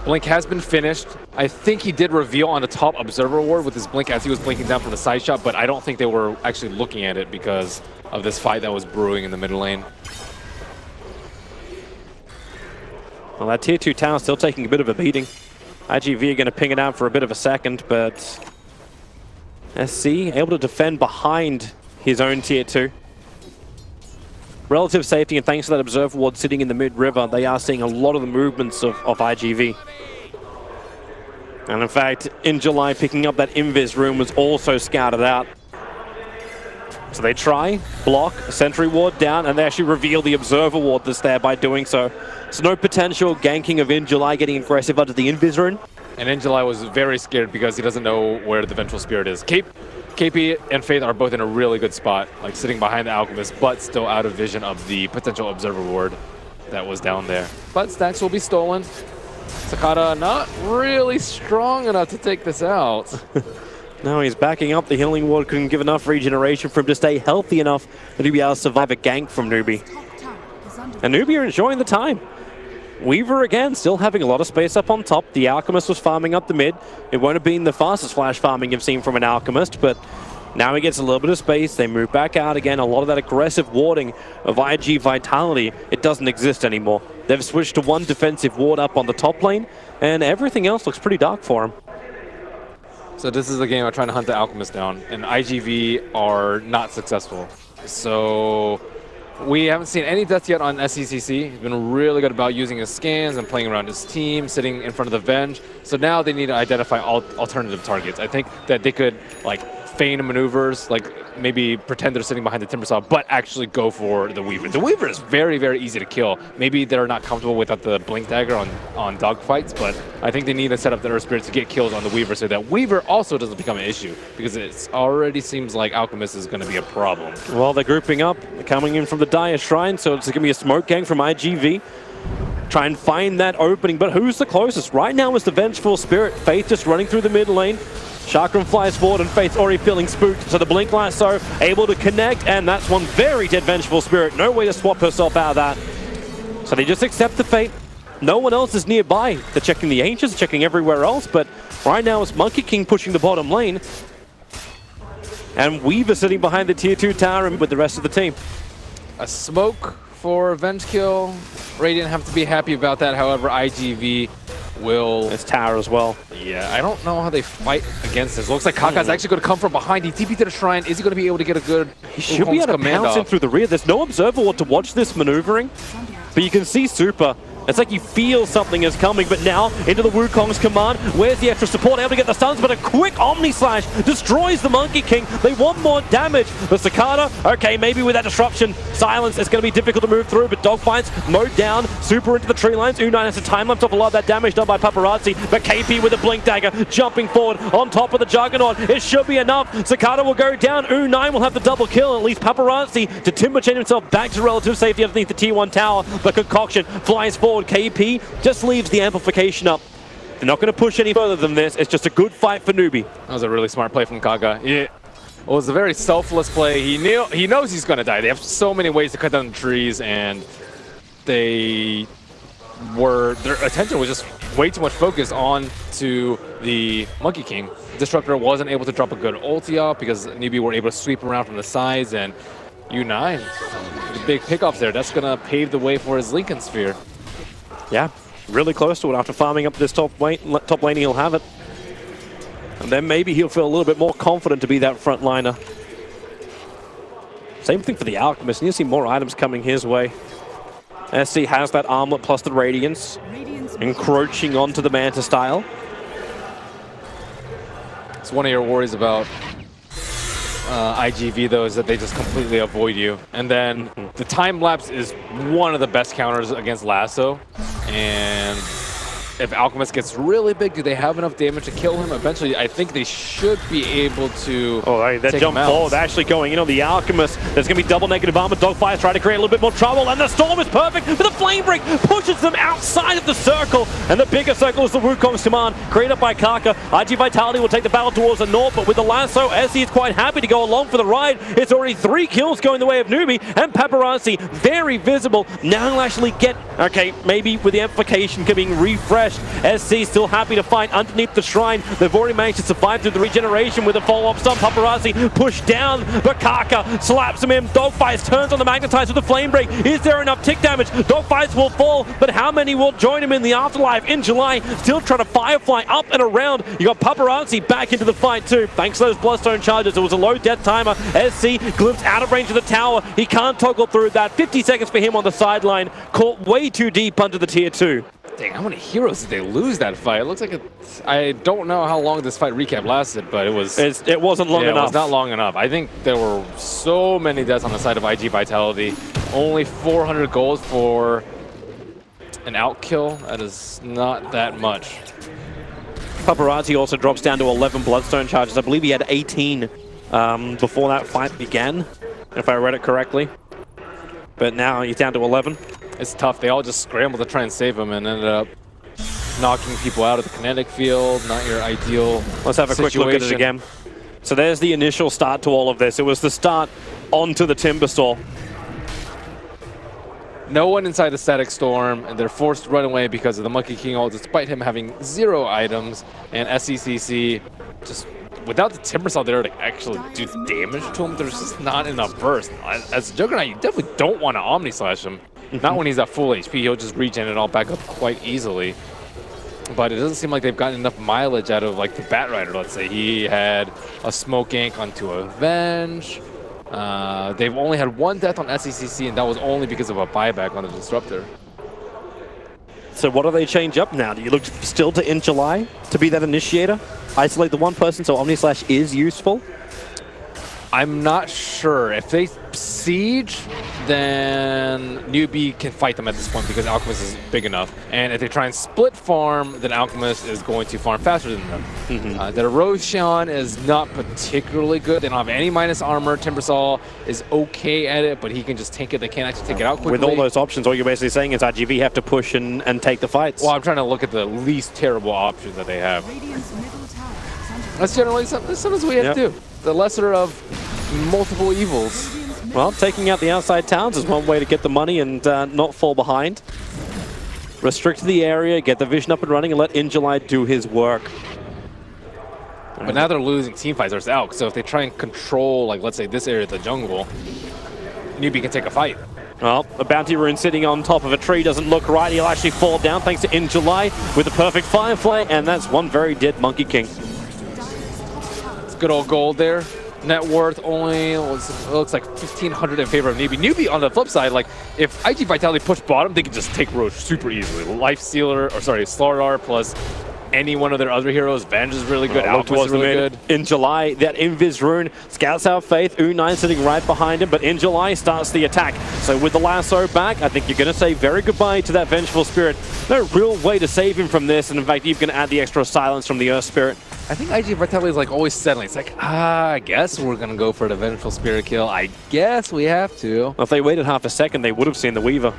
Speaker 7: Blink has been finished. I think he did reveal on the top Observer Ward with his Blink as he was blinking down from the side shot, but I don't think they were actually looking at it because of this fight that was brewing in the mid lane.
Speaker 6: Well, that tier 2 tower still taking a bit of a beating. iG.Vit are going to ping it out for a bit of a second, but SC able to defend behind his own tier 2. Relative safety, and thanks to that observer ward sitting in the mid-river, they are seeing a lot of the movements of iG.Vit. And in fact, in July, picking up that invis room was also scouted out. So they try, block, sentry ward down, and they actually reveal the observer ward that's there by doing so. So no potential ganking of July getting aggressive under the invis rune.
Speaker 7: And July was very scared because he doesn't know where the Vengeful Spirit is. KP and Faith are both in a really good spot, like sitting behind the Alchemist, but still out of vision of the potential observer ward that was down there. But stacks will be stolen. Sakata not really strong enough to take this out.
Speaker 6: No, he's backing up. The healing ward couldn't give enough regeneration for him to stay healthy enough to be able to survive a gank from Newbee. And Newbee are enjoying the time. Weaver again, still having a lot of space up on top. The Alchemist was farming up the mid. It won't have been the fastest flash farming you've seen from an Alchemist, but now he gets a little bit of space. They move back out again. A lot of that aggressive warding of iG.Vitality, it doesn't exist anymore. They've switched to one defensive ward up on the top lane, and everything else looks pretty dark for him.
Speaker 7: So this is a game of trying to hunt the Alchemist down, and iG.Vit are not successful. So we haven't seen any deaths yet on SCCC. He's been really good about using his scans and playing around his team, sitting in front of the Venge. So now they need to identify alternative targets. I think that they could like feign maneuvers, like maybe pretend they're sitting behind the Timbersaw, but actually go for the Weaver. The Weaver is very, very easy to kill. Maybe they're not comfortable without the Blink Dagger on dogfights, but I think they need to set up the Earth Spirit to get kills on the Weaver so that Weaver also doesn't become an issue, because it already seems like Alchemist is going to be a problem.
Speaker 6: Well, they're grouping up, they're coming in from the Dire Shrine, so it's going to be a smoke gang from iG.Vit. Try and find that opening, but who's the closest? Right now is the Vengeful Spirit. Faith just running through the mid lane. Chakram flies forward and Faith's already feeling spooked, so the Blink Lasso able to connect, and that's one very dead Vengeful Spirit. No way to swap herself out of that. So they just accept the fate. No one else is nearby. They're checking the Ancients, checking everywhere else, but right now it's Monkey King pushing the bottom lane. And Weaver sitting behind the tier 2 tower with the rest of the team.
Speaker 7: A smoke for Venge kill. Radiant have to be happy about that, however, iG.Vit will...
Speaker 6: It's tower as well.
Speaker 7: Yeah, I don't know how they fight against this. Looks like Kaka's actually going to come from behind. He TP to the shrine. Is he going to be able to get a good...
Speaker 6: He should be able to pounce in through the rear. There's no observer ward to watch this maneuvering, but you can see Super. It's like you feel something is coming, but now into the Wukong's command. Where's the extra support? Able to get the stuns, but a quick Omni Slash destroys the Monkey King. They want more damage. The Cicada, okay, maybe with that disruption, silence, it's going to be difficult to move through, but dogfights mowed down. Super into the tree lines. U9 has to time lapse off a lot of that damage done by Paparazzi, but KP with a Blink Dagger jumping forward on top of the Juggernaut. It should be enough. Cicada will go down. U9 will have the double kill. At least Paparazzi to timber chain himself back to relative safety underneath the T1 tower. The Concoction flies forward. KP just leaves the amplification up. They're not going to push any further than this. It's just a good fight for Newbee.
Speaker 7: That was a really smart play from Kaga. It was a very selfless play. He knows he's going to die. They have so many ways to cut down the trees, and their attention was just way too much focused on to the Monkey King. Destructor wasn't able to drop a good ulti off because Newbee were able to sweep around from the sides, and U9, the big pickoffs there, that's going to pave the way for his Lincoln Sphere.
Speaker 6: Yeah, really close to it. After farming up this top lane, he'll have it. And then maybe he'll feel a little bit more confident to be that front liner. Same thing for the Alchemist. And you'll see more items coming his way. SC has that armlet plus the Radiance, encroaching onto the Manta style.
Speaker 7: It's one of your worries about iG.Vit, though, is that they just completely avoid you. And then the time lapse is one of the best counters against Lasso. And if Alchemist gets really big, do they have enough damage to kill him? Eventually, I think they should be able to.
Speaker 6: Oh, right, that jump forward actually going in on the Alchemist. There's going to be double negative armor. Dogfire's trying to create a little bit more trouble, and the Storm is perfect, but the Flame Break pushes them outside of the circle, and the bigger circle is the Wukong's command, created by Kaka. iG.Vitality will take the battle towards the north, but with the lasso, SC is quite happy to go along for the ride. It's already 3 kills going the way of Newbee, and Paparazzi, very visible. Now he'll actually get, okay, maybe with the amplification being refreshed, SC still happy to fight underneath the shrine. They've already managed to survive through the regeneration with a follow-up stun. Paparazzi pushed down, but Kaka slaps him in. Dogfights turns on the Magnetize with the Flame Break. Is there enough tick damage? Dogfights will fall, but how many will join him in the afterlife in July? Still trying to Firefly fight up and around. You got Paparazzi back into the fight too. Thanks to those Bloodstone charges, it was a low death timer. SC glimpsed out of range of the tower. He can't toggle through that. 50 seconds for him on the sideline. Caught way too deep under the tier 2.
Speaker 7: Dang, how many heroes did they lose that fight? It looks like I don't know how long this fight recap lasted, but it wasn't long enough. It was not long enough. I think there were so many deaths on the side of iG.Vitality. Only 400 gold for an outkill. That is not that much.
Speaker 6: Paparazzi also drops down to 11 Bloodstone charges. I believe he had 18 before that fight began, if I read it correctly. But now he's down to 11.
Speaker 7: It's tough. They all just scrambled to try and save him and ended up knocking people out of the kinetic field. Not your ideal
Speaker 6: Let's have a quick look at it again. So there's the initial start to all of this. It was the start onto the Timbersaw.
Speaker 7: No one inside the Static Storm, and they're forced to run away because of the Monkey King ult, despite him having 0 items. And SCCC, just without the Timbersaw there to actually do damage to him, there's just not enough burst. As a Juggernaut, you definitely don't want to Omni Slash him. Not when he's at full HP, he'll just regen it all back up quite easily. But it doesn't seem like they've gotten enough mileage out of like the Bat Rider, let's say. He had a Smoke Ink onto Avenge. They've only had 1 death on SCCC, and that was only because of a buyback on the Disruptor.
Speaker 6: So what do they change up now? Do you look still to In July to be that initiator? Isolate the one person so Omni Slash is useful?
Speaker 7: I'm not sure. If they siege, then Newbee can fight them at this point because Alchemist is big enough. And if they try and split farm, then Alchemist is going to farm faster than them. The Roshan is not particularly good. They don't have any minus armor. Timbersaw is okay at it, but he can just tank it. They can't actually take it out quickly.
Speaker 6: With all those options, all you're basically saying is iG.Vit have to push and take the fights.
Speaker 7: Well, I'm trying to look at the least terrible options that they have. That's generally sometimes we have to do. The lesser of multiple evils.
Speaker 6: Well, taking out the outside towns is one way to get the money and not fall behind. Restrict the area, get the vision up and running, and let In July do his work.
Speaker 7: But now they're losing team fights versus Alk, so if they try and control, like, let's say this area of the jungle, Newbee can take a fight.
Speaker 6: Well, a Bounty Rune sitting on top of a tree doesn't look right. He'll actually fall down thanks to In July with a perfect Firefly, and that's one very dead Monkey King.
Speaker 7: It's good old gold there. Net worth only looks like 1,500 in favor of Newbee. Newbee on the flip side, like if iG.Vitality push bottom, they can just take Roche super easily. Life Stealer, or sorry, Slardar plus any one of their other heroes. Venge is really good. Alpha is really good.
Speaker 6: In July, that Invis rune scouts out Faith. U9 sitting right behind him, but In July starts the attack. So with the lasso back, I think you're going to say very goodbye to that Vengeful Spirit. No real way to save him from this, and in fact, you're going to add the extra silence from the Earth Spirit.
Speaker 7: I think iG.Vitality is like always settling. It's like, I guess we're going to go for the Vengeful Spirit kill. I guess we have to.
Speaker 6: Well, if they waited half a second, they would have seen the Weaver.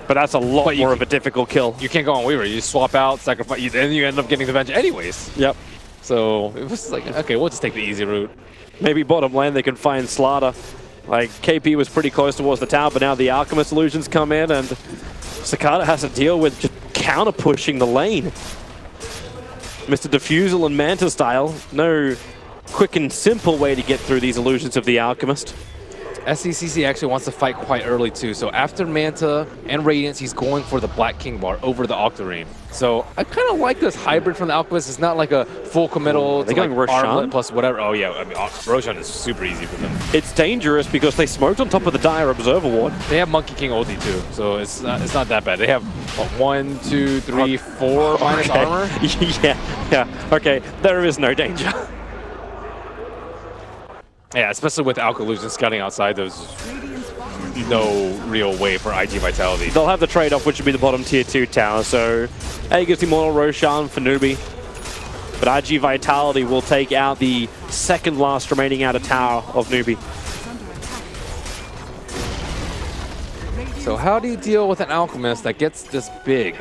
Speaker 6: But that's a lot more of a difficult kill.
Speaker 7: You can't go on Weaver. You swap out, sacrifice, and you end up getting the Venge anyways.
Speaker 6: Yep.
Speaker 7: So it was like, okay, we'll just take the easy route.
Speaker 6: Maybe bottom lane they can find Slardar. Like, KP was pretty close towards the tower, but now the Alchemist illusions come in, and Cicada has to deal with just counter-pushing the lane. Mr. Diffusal and Manta style. No quick and simple way to get through these illusions of the Alchemist.
Speaker 7: SCCC actually wants to fight quite early too. So after Manta and Radiance, he's going for the Black King bar over the Octarine. So I kind of like this hybrid from the Alchemist. It's not like a full committal.
Speaker 6: They're going Roshan
Speaker 7: plus whatever. Oh yeah, I mean Roshan is super easy for them.
Speaker 6: It's dangerous because they smoked on top of the Dire Observer Ward.
Speaker 7: They have Monkey King ulti too, so it's not that bad. They have what, 1, 2, 3, 4 minus armor.
Speaker 6: yeah. Okay, there is no danger.
Speaker 7: Yeah, especially with Alk Illusion scouting outside, there's no real way for iG.Vitality.
Speaker 6: They'll have the trade-off, which would be the bottom tier 2 tower. So, Aegis Immortal Roshan for Newbee. But iG.Vitality will take out the second last remaining outer tower of Newbee.
Speaker 7: So how do you deal with an Alchemist that gets this big?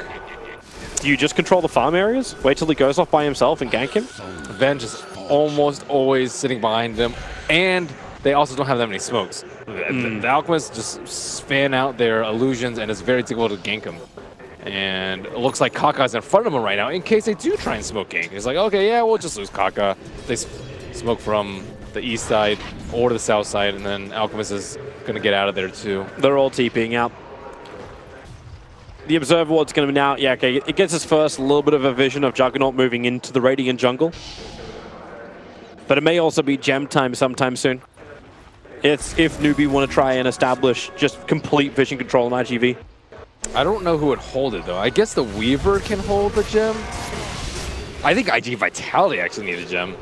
Speaker 6: Do you just control the farm areas? Wait till he goes off by himself and gank him?
Speaker 7: Venge is almost always sitting behind them, and they also don't have that many smokes. The Alchemists just fan out their illusions, and it's very difficult to gank them. And it looks like Kaka's in front of them right now in case they do try and smoke gank. It's like, okay, yeah, we'll just lose Kaka. They smoke from the east side or the south side, and then Alchemist is going to get out of there too.
Speaker 6: They're all TPing out. the Observer Ward's going to be now, yeah, okay, it gets us first a little bit of a vision of Juggernaut moving into the Radiant jungle. But it may also be gem time sometime soon. It's if Newbee want to try and establish just complete vision control on iG.Vit.
Speaker 7: I don't know who would hold it, though. I guess the Weaver can hold the gem. I think iG.Vitality actually need a gem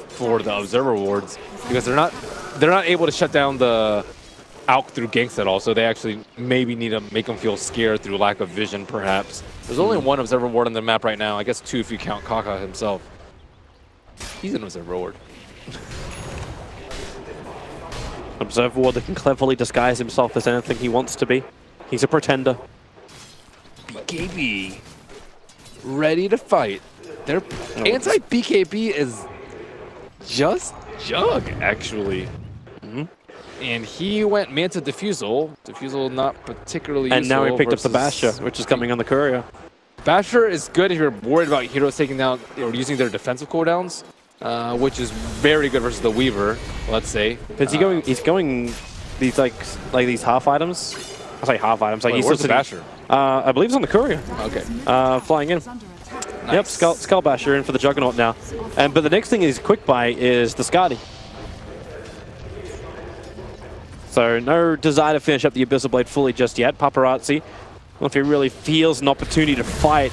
Speaker 7: for the Observer Wards because they're not able to shut down the Alk through ganks at all, so they actually maybe need to make them feel scared through lack of vision, perhaps. There's only one Observer Ward on the map right now. I guess 2 if you count Kaka himself. He's an Observer Ward.
Speaker 6: Observer Ward that can cleverly disguise himself as anything he wants to be. He's a pretender.
Speaker 7: BKB ready to fight. Their anti-BKB is just Jug, actually. And he went Manta Diffusal. Diffusal not particularly useful.
Speaker 6: And now he picked up the Basher, which is coming on the Courier.
Speaker 7: Basher is good if you're worried about heroes taking down or using their defensive cooldowns, which is very good versus the Weaver, let's say.
Speaker 6: Is he going? He's going these like these half items. I say half items. Like
Speaker 7: wait,
Speaker 6: he's
Speaker 7: where's the Basher?
Speaker 6: I believe it's on the Courier.
Speaker 7: Okay.
Speaker 6: Flying in.
Speaker 7: Nice.
Speaker 6: Yep, Skull Basher in for the Juggernaut now. But the next thing is quick buy is the Skadi. So no desire to finish up the Abyssal Blade fully just yet. Paparazzi, well, if he really feels an opportunity to fight,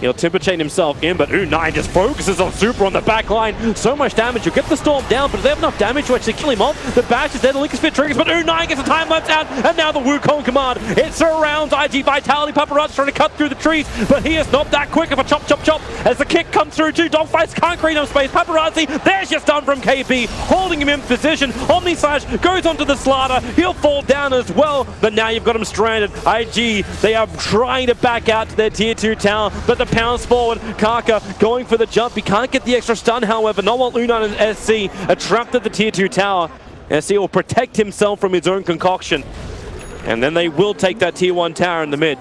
Speaker 6: he'll Timber Chain himself in, but U9 just focuses on Super on the back line. So much damage. You'll get the Storm down, but if they have enough damage to actually kill him off, the Bash is dead, the Link's Fit triggers, but U9 gets a time lapse out, and now the Wukong command. It surrounds iG.Vitality. Paparazzi trying to cut through the trees, but he is not that quick of a chop, chop, chop. As the kick comes through too, Dogfights can't create enough space. Paparazzi, there's your stun from KB, holding him in position. Omni Slash goes onto the Slaughter. He'll fall down as well, but now you've got him stranded. IG, they are trying to back out to their tier 2 tower, but the pounce forward. Kaka going for the jump. He can't get the extra stun, however. Not while Unan and SC are trapped at the tier 2 tower. SC will protect himself from his own concoction. And then they will take that tier 1 tower in the mid.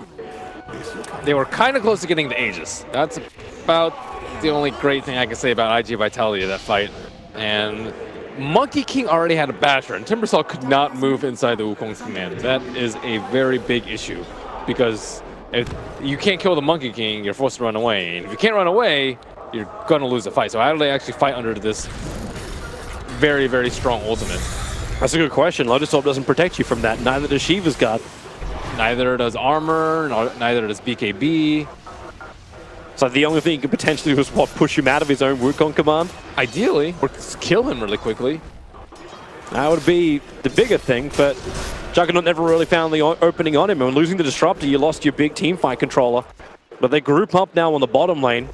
Speaker 7: They were kind of close to getting the Aegis. That's about the only great thing I can say about iG.Vitality in that fight. And Monkey King already had a Basher, and Timbersaw could not move inside the Wukong's command. That is a very big issue, because if you can't kill the Monkey King, you're forced to run away. And if you can't run away, you're going to lose the fight. So how do they actually fight under this very, very strong ultimate?
Speaker 6: That's a good question. Lotus Orb doesn't protect you from that. Neither does Shiva's God.
Speaker 7: Neither does Armor, neither does BKB.
Speaker 6: So the only thing you could potentially do is what, push him out of his own Wukong command?
Speaker 7: Ideally, or kill him really quickly.
Speaker 6: That would be the bigger thing, but Juggernaut never really found the opening on him. And losing the Disruptor, you lost your big team fight controller. But they group up now on the bottom lane.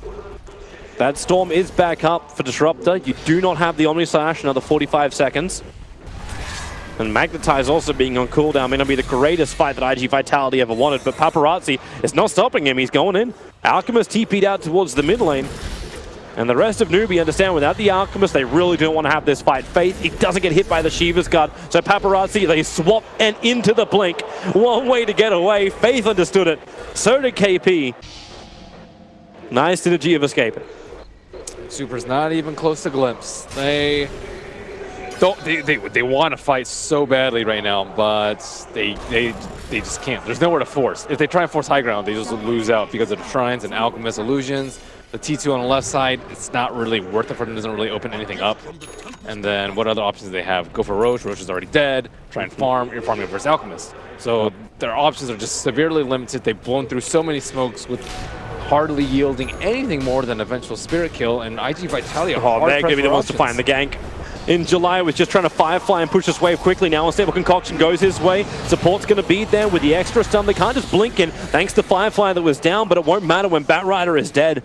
Speaker 6: That Storm is back up for Disruptor. You do not have the Omni Slash, another 45 seconds. And Magnetize also being on cooldown may not be the greatest fight that iG.Vitality ever wanted, but Paparazzi is not stopping him. He's going in. Alchemist TP'd out towards the mid lane. And the rest of Newbee understand without the Alchemist, they really don't want to have this fight. Faith, he doesn't get hit by the Shiva's God. So Paparazzi, they swap and into the blink. One way to get away. Faith understood it. So did KP. Nice synergy of escaping.
Speaker 7: Super's not even close to Glimpse. They want to fight so badly right now, but they just can't. There's nowhere to force. If they try and force high ground, they just lose out because of the Shrines and Alchemist Illusions. The T2 on the left side, it's not really worth it for them. It doesn't really open anything up. And then what other options do they have? Go for Roche. Roche is already dead. Try and farm. You're farming versus Alchemist. So their options are just severely limited. They've blown through so many smokes with hardly yielding anything more than eventual Spirit Kill. And iG.Vitality are hard pressed for
Speaker 6: wants to find the gank. In July was just trying to Firefly and push this wave quickly. Now Unstable Concoction goes his way. Support's going to be there with the extra stun. They can't just blink in thanks to Firefly that was down, but it won't matter when Batrider is dead.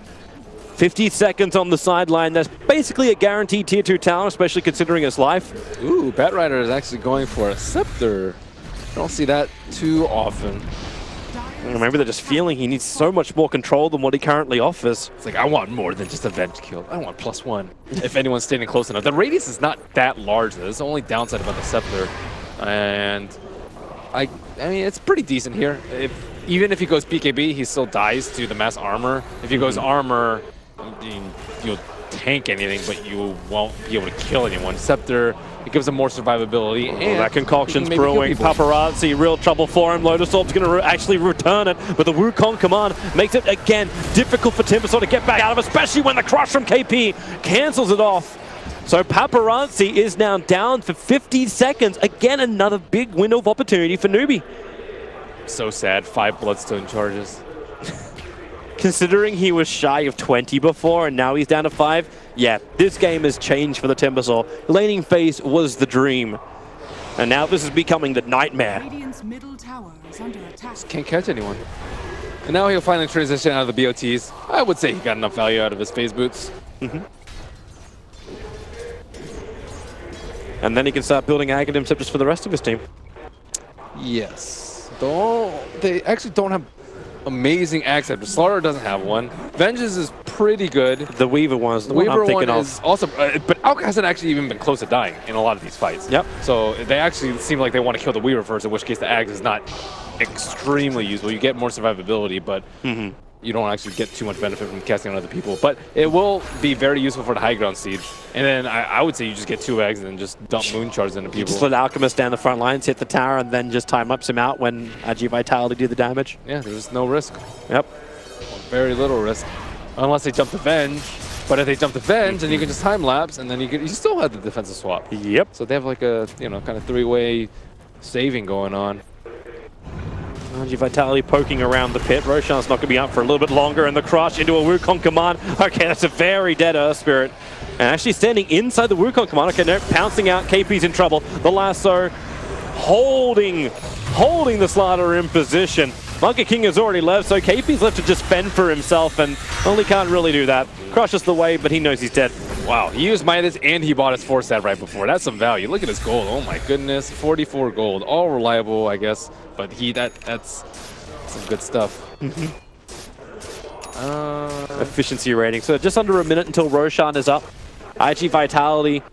Speaker 6: 50 seconds on the sideline. That's basically a guaranteed tier 2 tower, especially considering his life.
Speaker 7: Ooh, Batrider is actually going for a Scepter. I don't see that too often.
Speaker 6: Remember, they're just feeling he needs so much more control than what he currently offers.
Speaker 7: It's like, I want more than just a venge kill. I want +1 if anyone's standing close enough. The radius is not that large. There's the only downside about the Scepter. And I mean, it's pretty decent here. Even if he goes BKB, he still dies to the mass armor. If he goes armor, you'll tank anything, but you won't be able to kill anyone. Scepter, it gives them more survivability. And
Speaker 6: that concoction's brewing. Paparazzi, real trouble for him. Lotus Orb's going to actually return it, but the Wukong command makes it, again, difficult for Timbersaw to get back out of, especially when the crush from KP cancels it off. So Paparazzi is now down for 50 seconds. Again, another big window of opportunity for Newbee.
Speaker 7: So sad, 5 Bloodstone charges.
Speaker 6: Considering he was shy of 20 before and now he's down to 5, yeah, this game has changed for the Timbersaw. Laning phase was the dream. And now this is becoming the nightmare.
Speaker 5: Radiant's middle tower is under attack.
Speaker 7: Just can't catch anyone. And now he'll finally transition out of the BOTs. I would say he got enough value out of his phase boots.
Speaker 6: And then he can start building Aghanim Scepters for the rest of his team.
Speaker 7: Yes. They actually don't have amazing access. Slaughter doesn't have one. Vengeance is pretty good.
Speaker 6: The Weaver one is the
Speaker 7: Weaver
Speaker 6: one I'm thinking
Speaker 7: one
Speaker 6: of.
Speaker 7: is also, but Alka hasn't actually even been close to dying in a lot of these fights.
Speaker 6: Yep.
Speaker 7: So they actually seem like they want to kill the Weaver first, in which case the Ags is not extremely useful. You get more survivability, but you don't actually get too much benefit from casting on other people. But it will be very useful for the high ground siege. And then I would say you just get 2 eggs and then just dump moon charges into people.
Speaker 6: Just let Alchemist down the front lines, hit the tower, and then just time-lapse him out when iG.Vitality do the damage.
Speaker 7: Yeah, there's no risk.
Speaker 6: Yep.
Speaker 7: Very little risk. Unless they jump the Venge. But if they jump the Venge, then you can just time-lapse, and then you still have the defensive swap.
Speaker 6: Yep.
Speaker 7: So they have like a, kind of 3-way saving going on.
Speaker 6: iG.Vitality poking around the pit. Roshan's not going to be up for a little bit longer, and the crush into a Wukong command. Okay, that's a very dead Earth Spirit. And actually standing inside the Wukong command. Okay, no, pouncing out. KP's in trouble. The lasso holding the Slaughter in position. Monkey King has already left, so KP's left to just fend for himself, and only can't really do that. Crushes the wave, but he knows he's dead.
Speaker 7: Wow, he used Midas and he bought his 4-stat right before. That's some value. Look at his gold. Oh my goodness, 44 gold. All reliable, I guess, but that's some good stuff.
Speaker 6: Efficiency rating. So just under a minute until Roshan is up. iG.Vitality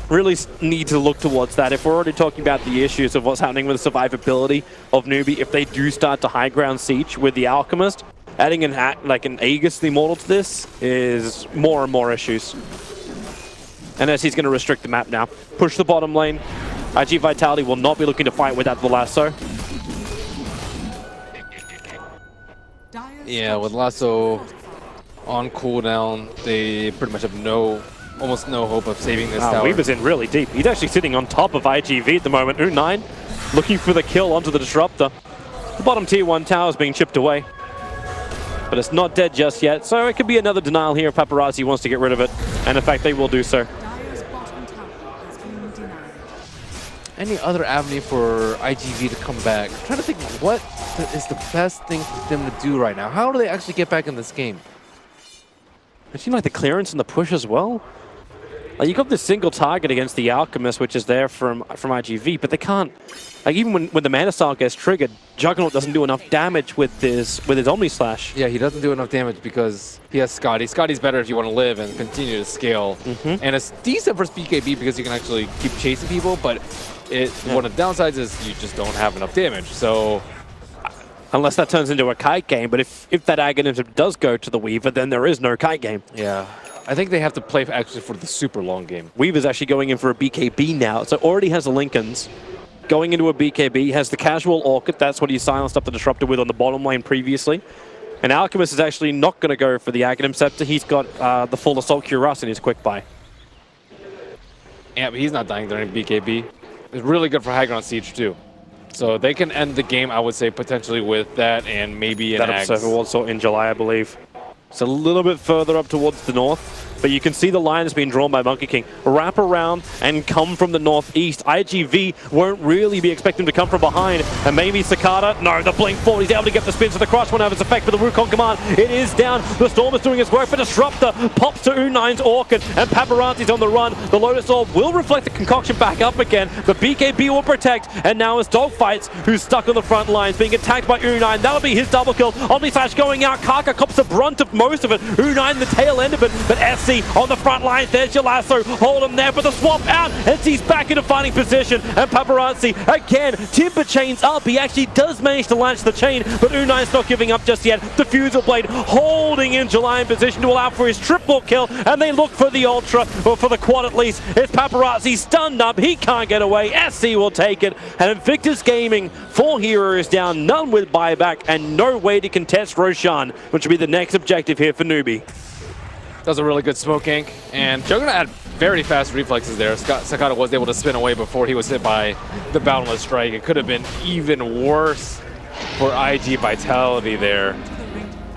Speaker 6: really need to look towards that. If we're already talking about the issues of what's happening with the survivability of Newbee, if they do start to high ground siege with the Alchemist, adding an Aegis the Immortal to this is more and more issues. And as he's going to restrict the map now. Push the bottom lane. iG.Vitality will not be looking to fight without the lasso.
Speaker 7: Yeah, with lasso on cooldown, they pretty much have almost no hope of saving this tower.
Speaker 6: Weaver's in really deep. He's actually sitting on top of iG.Vit at the moment. U9 looking for the kill onto the Disruptor. The bottom tier 1 tower is being chipped away. But it's not dead just yet, so it could be another denial here if Paparazzi wants to get rid of it. And in fact, they will do so.
Speaker 5: Dire's bottom tower has been denied.
Speaker 7: Any other avenue for iG.Vit to come back? I'm trying to think what is the best thing for them to do right now. How do they actually get back in this game?
Speaker 6: It seems like the clearance and the push as well. Like you got this single target against the Alchemist, which is there from iG.Vit, but they can't. Like even when the Mana Style gets triggered, Juggernaut doesn't do enough damage with his Omni Slash.
Speaker 7: Yeah, he doesn't do enough damage because he has Scotty. Scotty's better if you want to live and continue to scale. And it's decent versus BKB because you can actually keep chasing people, but one of the downsides is you just don't have enough damage. So
Speaker 6: unless that turns into a kite game, but if that Aghanim does go to the Weaver, then there is no kite game.
Speaker 7: Yeah. I think they have to play actually for the super long game.
Speaker 6: Weaver's actually going in for a BKB now, so already has the Lincolns. Going into a BKB, has the casual Orchid, that's what he silenced up the Disruptor with on the bottom lane previously. And Alchemist is actually not going to go for the Aghanim Scepter, he's got the full Assault Cuirass in his quick buy.
Speaker 7: Yeah, but he's not dying during BKB. It's really good for high ground siege too. So they can end the game, I would say, potentially with that and maybe an Axe.
Speaker 6: That also in July, I believe. It's a little bit further up towards the north, but you can see the line has been drawn by Monkey King. Wrap around and come from the northeast. iG.Vit won't really be expecting to come from behind. And maybe Cicada, no, the blink forward, he's able to get the spin, so the crush won't have its effect for the Wukong command. It is down, the Storm is doing its work, but Disruptor pops to U9's Orchid, and Paparazzi's on the run. The Lotus Orb will reflect the concoction back up again, but BKB will protect, and now it's Dogfights, who's stuck on the front lines, being attacked by U9. That'll be his double kill. Omni Slash going out, Kaka cops the brunt of most of it. U9 the tail end of it, but SC SC on the front lines. There's your lasso. Hold him there, but the swap out. SC's back into fighting position. And Paparazzi, again, timber chains up. He actually does manage to launch the chain, but U9's not giving up just yet. The Fusel Blade holding in July in position to allow for his triple kill, and they look for the Ultra, or for the quad at least. It's Paparazzi stunned up. He can't get away. SC will take it. And Invictus Gaming, 4 heroes down, none with buyback, and no way to contest Roshan, which will be the next objective here for Newbee.
Speaker 7: That was a really good smoke gank, and Juggernaut had very fast reflexes there. Sakata was able to spin away before he was hit by the Boundless Strike. It could have been even worse for iG.Vitality there,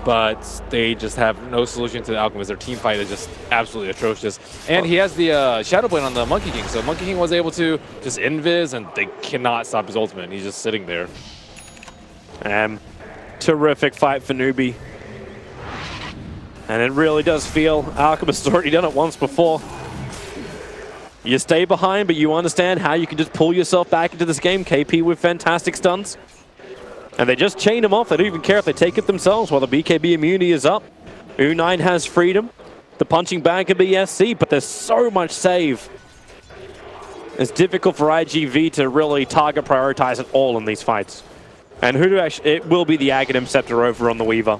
Speaker 7: but they just have no solution to the Alchemist. Their team fight is just absolutely atrocious. And he has the Shadow Blade on the Monkey King, so Monkey King was able to just invis, and they cannot stop his ultimate. He's just sitting there.
Speaker 6: Terrific fight for Newbee. And it really does feel, Alchemist's already done it once before. You stay behind, but you understand how you can just pull yourself back into this game. KP with fantastic stuns. And they just chain him off. They don't even care if they take it themselves while the BKB immunity is up. U9 has freedom. The punching bag can be SC, but there's so much save. It's difficult for iG.Vit to really target prioritize it all in these fights. And who do actually, it will be the Aghanim Scepter over on the Weaver.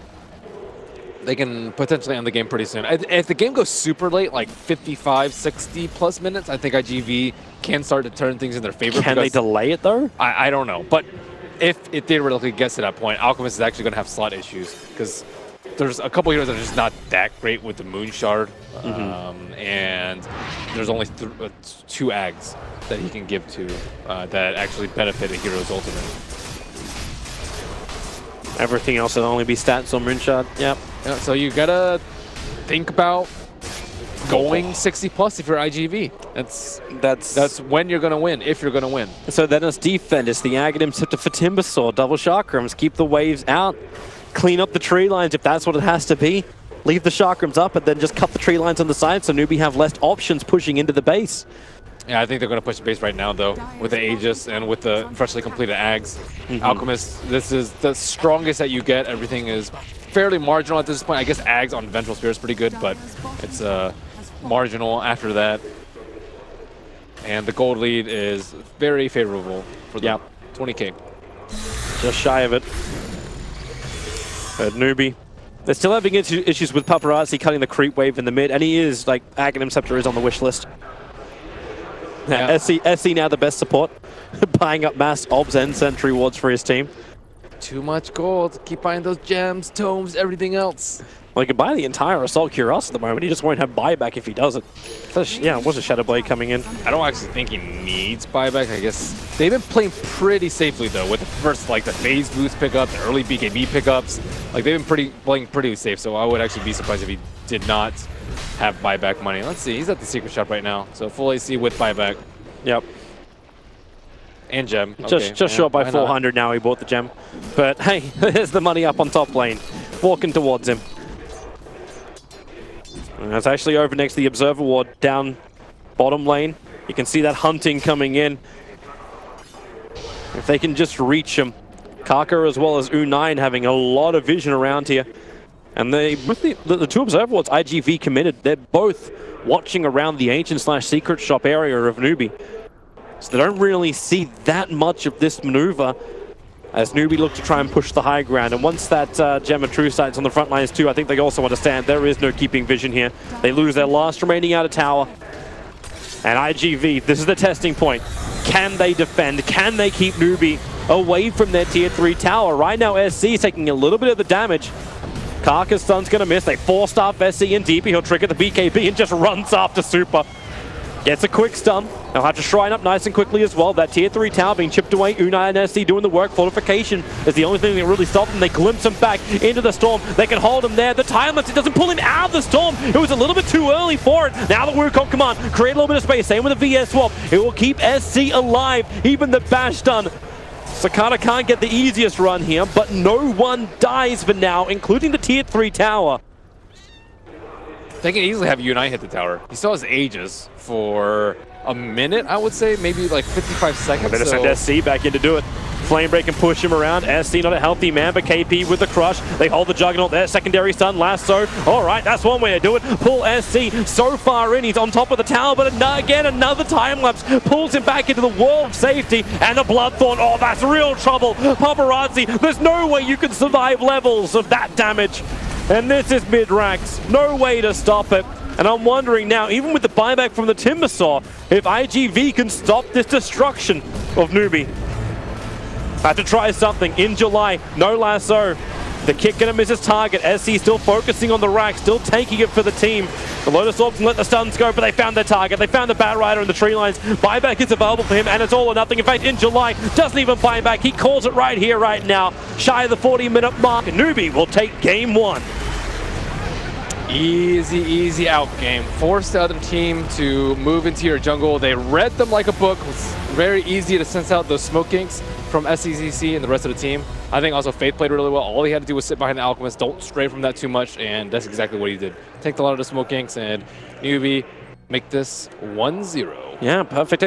Speaker 7: They can potentially end the game pretty soon. If the game goes super late, like 55, 60 plus minutes, I think iG.Vit can start to turn things in their favor.
Speaker 6: Can they delay it though?
Speaker 7: I don't know. But if it theoretically gets to that point, Alchemist is actually going to have slot issues because there's a couple heroes that are just not that great with the Moon Shard. And there's only 2 Ags that he can give to that actually benefit a hero's ultimate.
Speaker 6: Everything else will only be stats on Moonshot. Yep.
Speaker 7: Yeah, so you gotta think about going 60 plus if you're iG.Vit. That's when you're gonna win, if you're gonna win.
Speaker 6: So then it's defend. It's the Aghanim Scepter for Timbersaw. Double Chakrams. Keep the waves out. Clean up the tree lines if that's what it has to be. Leave the Chakrams up and then just cut the tree lines on the side so Newbee have less options pushing into the base.
Speaker 7: Yeah, I think they're going to push base right now, though, with the Aegis and with the freshly completed Ags. Alchemist, this is the strongest that you get. Everything is fairly marginal at this point. I guess Ags on Vengeful Spear is pretty good, but it's marginal after that. And the gold lead is very favorable for the 20K.
Speaker 6: Just shy of it. But Newbee, they're still having issues with Paparazzi cutting the creep wave in the mid, and he is, like, Aghanim Scepter is on the wish list. Yeah. SC now the best support, buying up mass obs and sentry wards for his team.
Speaker 7: Too much gold. Keep buying those gems, tomes, everything else.
Speaker 6: Well, he can buy the entire Assault Cuirass at the moment. He just won't have buyback if he does it. Yeah, it was a Shadow Blade coming in.
Speaker 7: I don't actually think he needs buyback. I guess they've been playing pretty safely though, with the first the phase boost pickup, the early BKB pickups. Like they've been playing pretty safe. So I would actually be surprised if he did not have buyback money. Let's see, he's at the secret shop right now. So full AC with buyback.
Speaker 6: Yep.
Speaker 7: And gem.
Speaker 6: Just short by 400 now. He bought the gem. But hey, there's the money up on top lane. Walking towards him. And that's actually over next to the Observer Ward down bottom lane. You can see that hunting coming in. If they can just reach him. Kaka as well as U9 having a lot of vision around here. And with the 2 Observer Wards iG.Vit committed, they're both watching around the Ancient/Secret Shop area of Newbee. So they don't really see that much of this maneuver as Newbee look to try and push the high ground. And once that Gem of True Sight's on the front lines too, I think they also understand there is no keeping vision here. They lose their last remaining outer tower. And iG.Vit, this is the testing point. Can they defend? Can they keep Newbee away from their tier 3 tower? Right now SC is taking a little bit of the damage. Kaka's stun's gonna miss. They forced off SC and DP. He'll trigger the BKB and just runs after Super. Gets a quick stun. They'll have to shrine up nice and quickly as well. That tier 3 tower being chipped away. U9 and SC doing the work. Fortification is the only thing that really stopped them. They glimpse him back into the storm. They can hold him there. The time-lapse, it doesn't pull him out of the storm. It was a little bit too early for it. Now the Wukong command, create a little bit of space. Same with the VS swap. It will keep SC alive. Even the bash stun. Sakata can't get the easiest run here, but no one dies for now, including the tier 3 tower.
Speaker 7: They can easily have U9 hit the tower. He still has Aegis for a minute, I would say, maybe like 55 seconds.
Speaker 6: Better send SC back in to do it. Flame Break can push him around. SC not a healthy man, but KP with the crush. They hold the Juggernaut there. Secondary stun, lasso. All right, that's one way to do it. Pull SC so far in. He's on top of the tower, but again, another time lapse pulls him back into the wall of safety. And a Bloodthorn. Oh, that's real trouble. Paparazzi, there's no way you can survive levels of that damage. And this is mid-racks. No way to stop it. And I'm wondering now, even with the buyback from the Timbersaw, if iG.Vit can stop this destruction of Newbee. Had to try something in July. No lasso. The kick gonna miss his target. SC still focusing on the rack, still taking it for the team. The Lotus Orbs can let the stuns go, but they found their target. They found the Bat Rider in the tree lines. Buyback is available for him, and it's all or nothing. In fact, in July, doesn't even buy back. He calls it right here, right now. Shy of the 40-minute mark. Newbee will take game 1.
Speaker 7: Easy, easy out game. Force the other team to move into your jungle. They read them like a book. It was very easy to sense out those smoke kinks from SCCC and the rest of the team. I think also Faith played really well. All he had to do was sit behind the Alchemist, don't stray from that too much, and that's exactly what he did. Take a lot of the smoke kinks, and Newbee make this 1-0.
Speaker 6: Yeah, perfect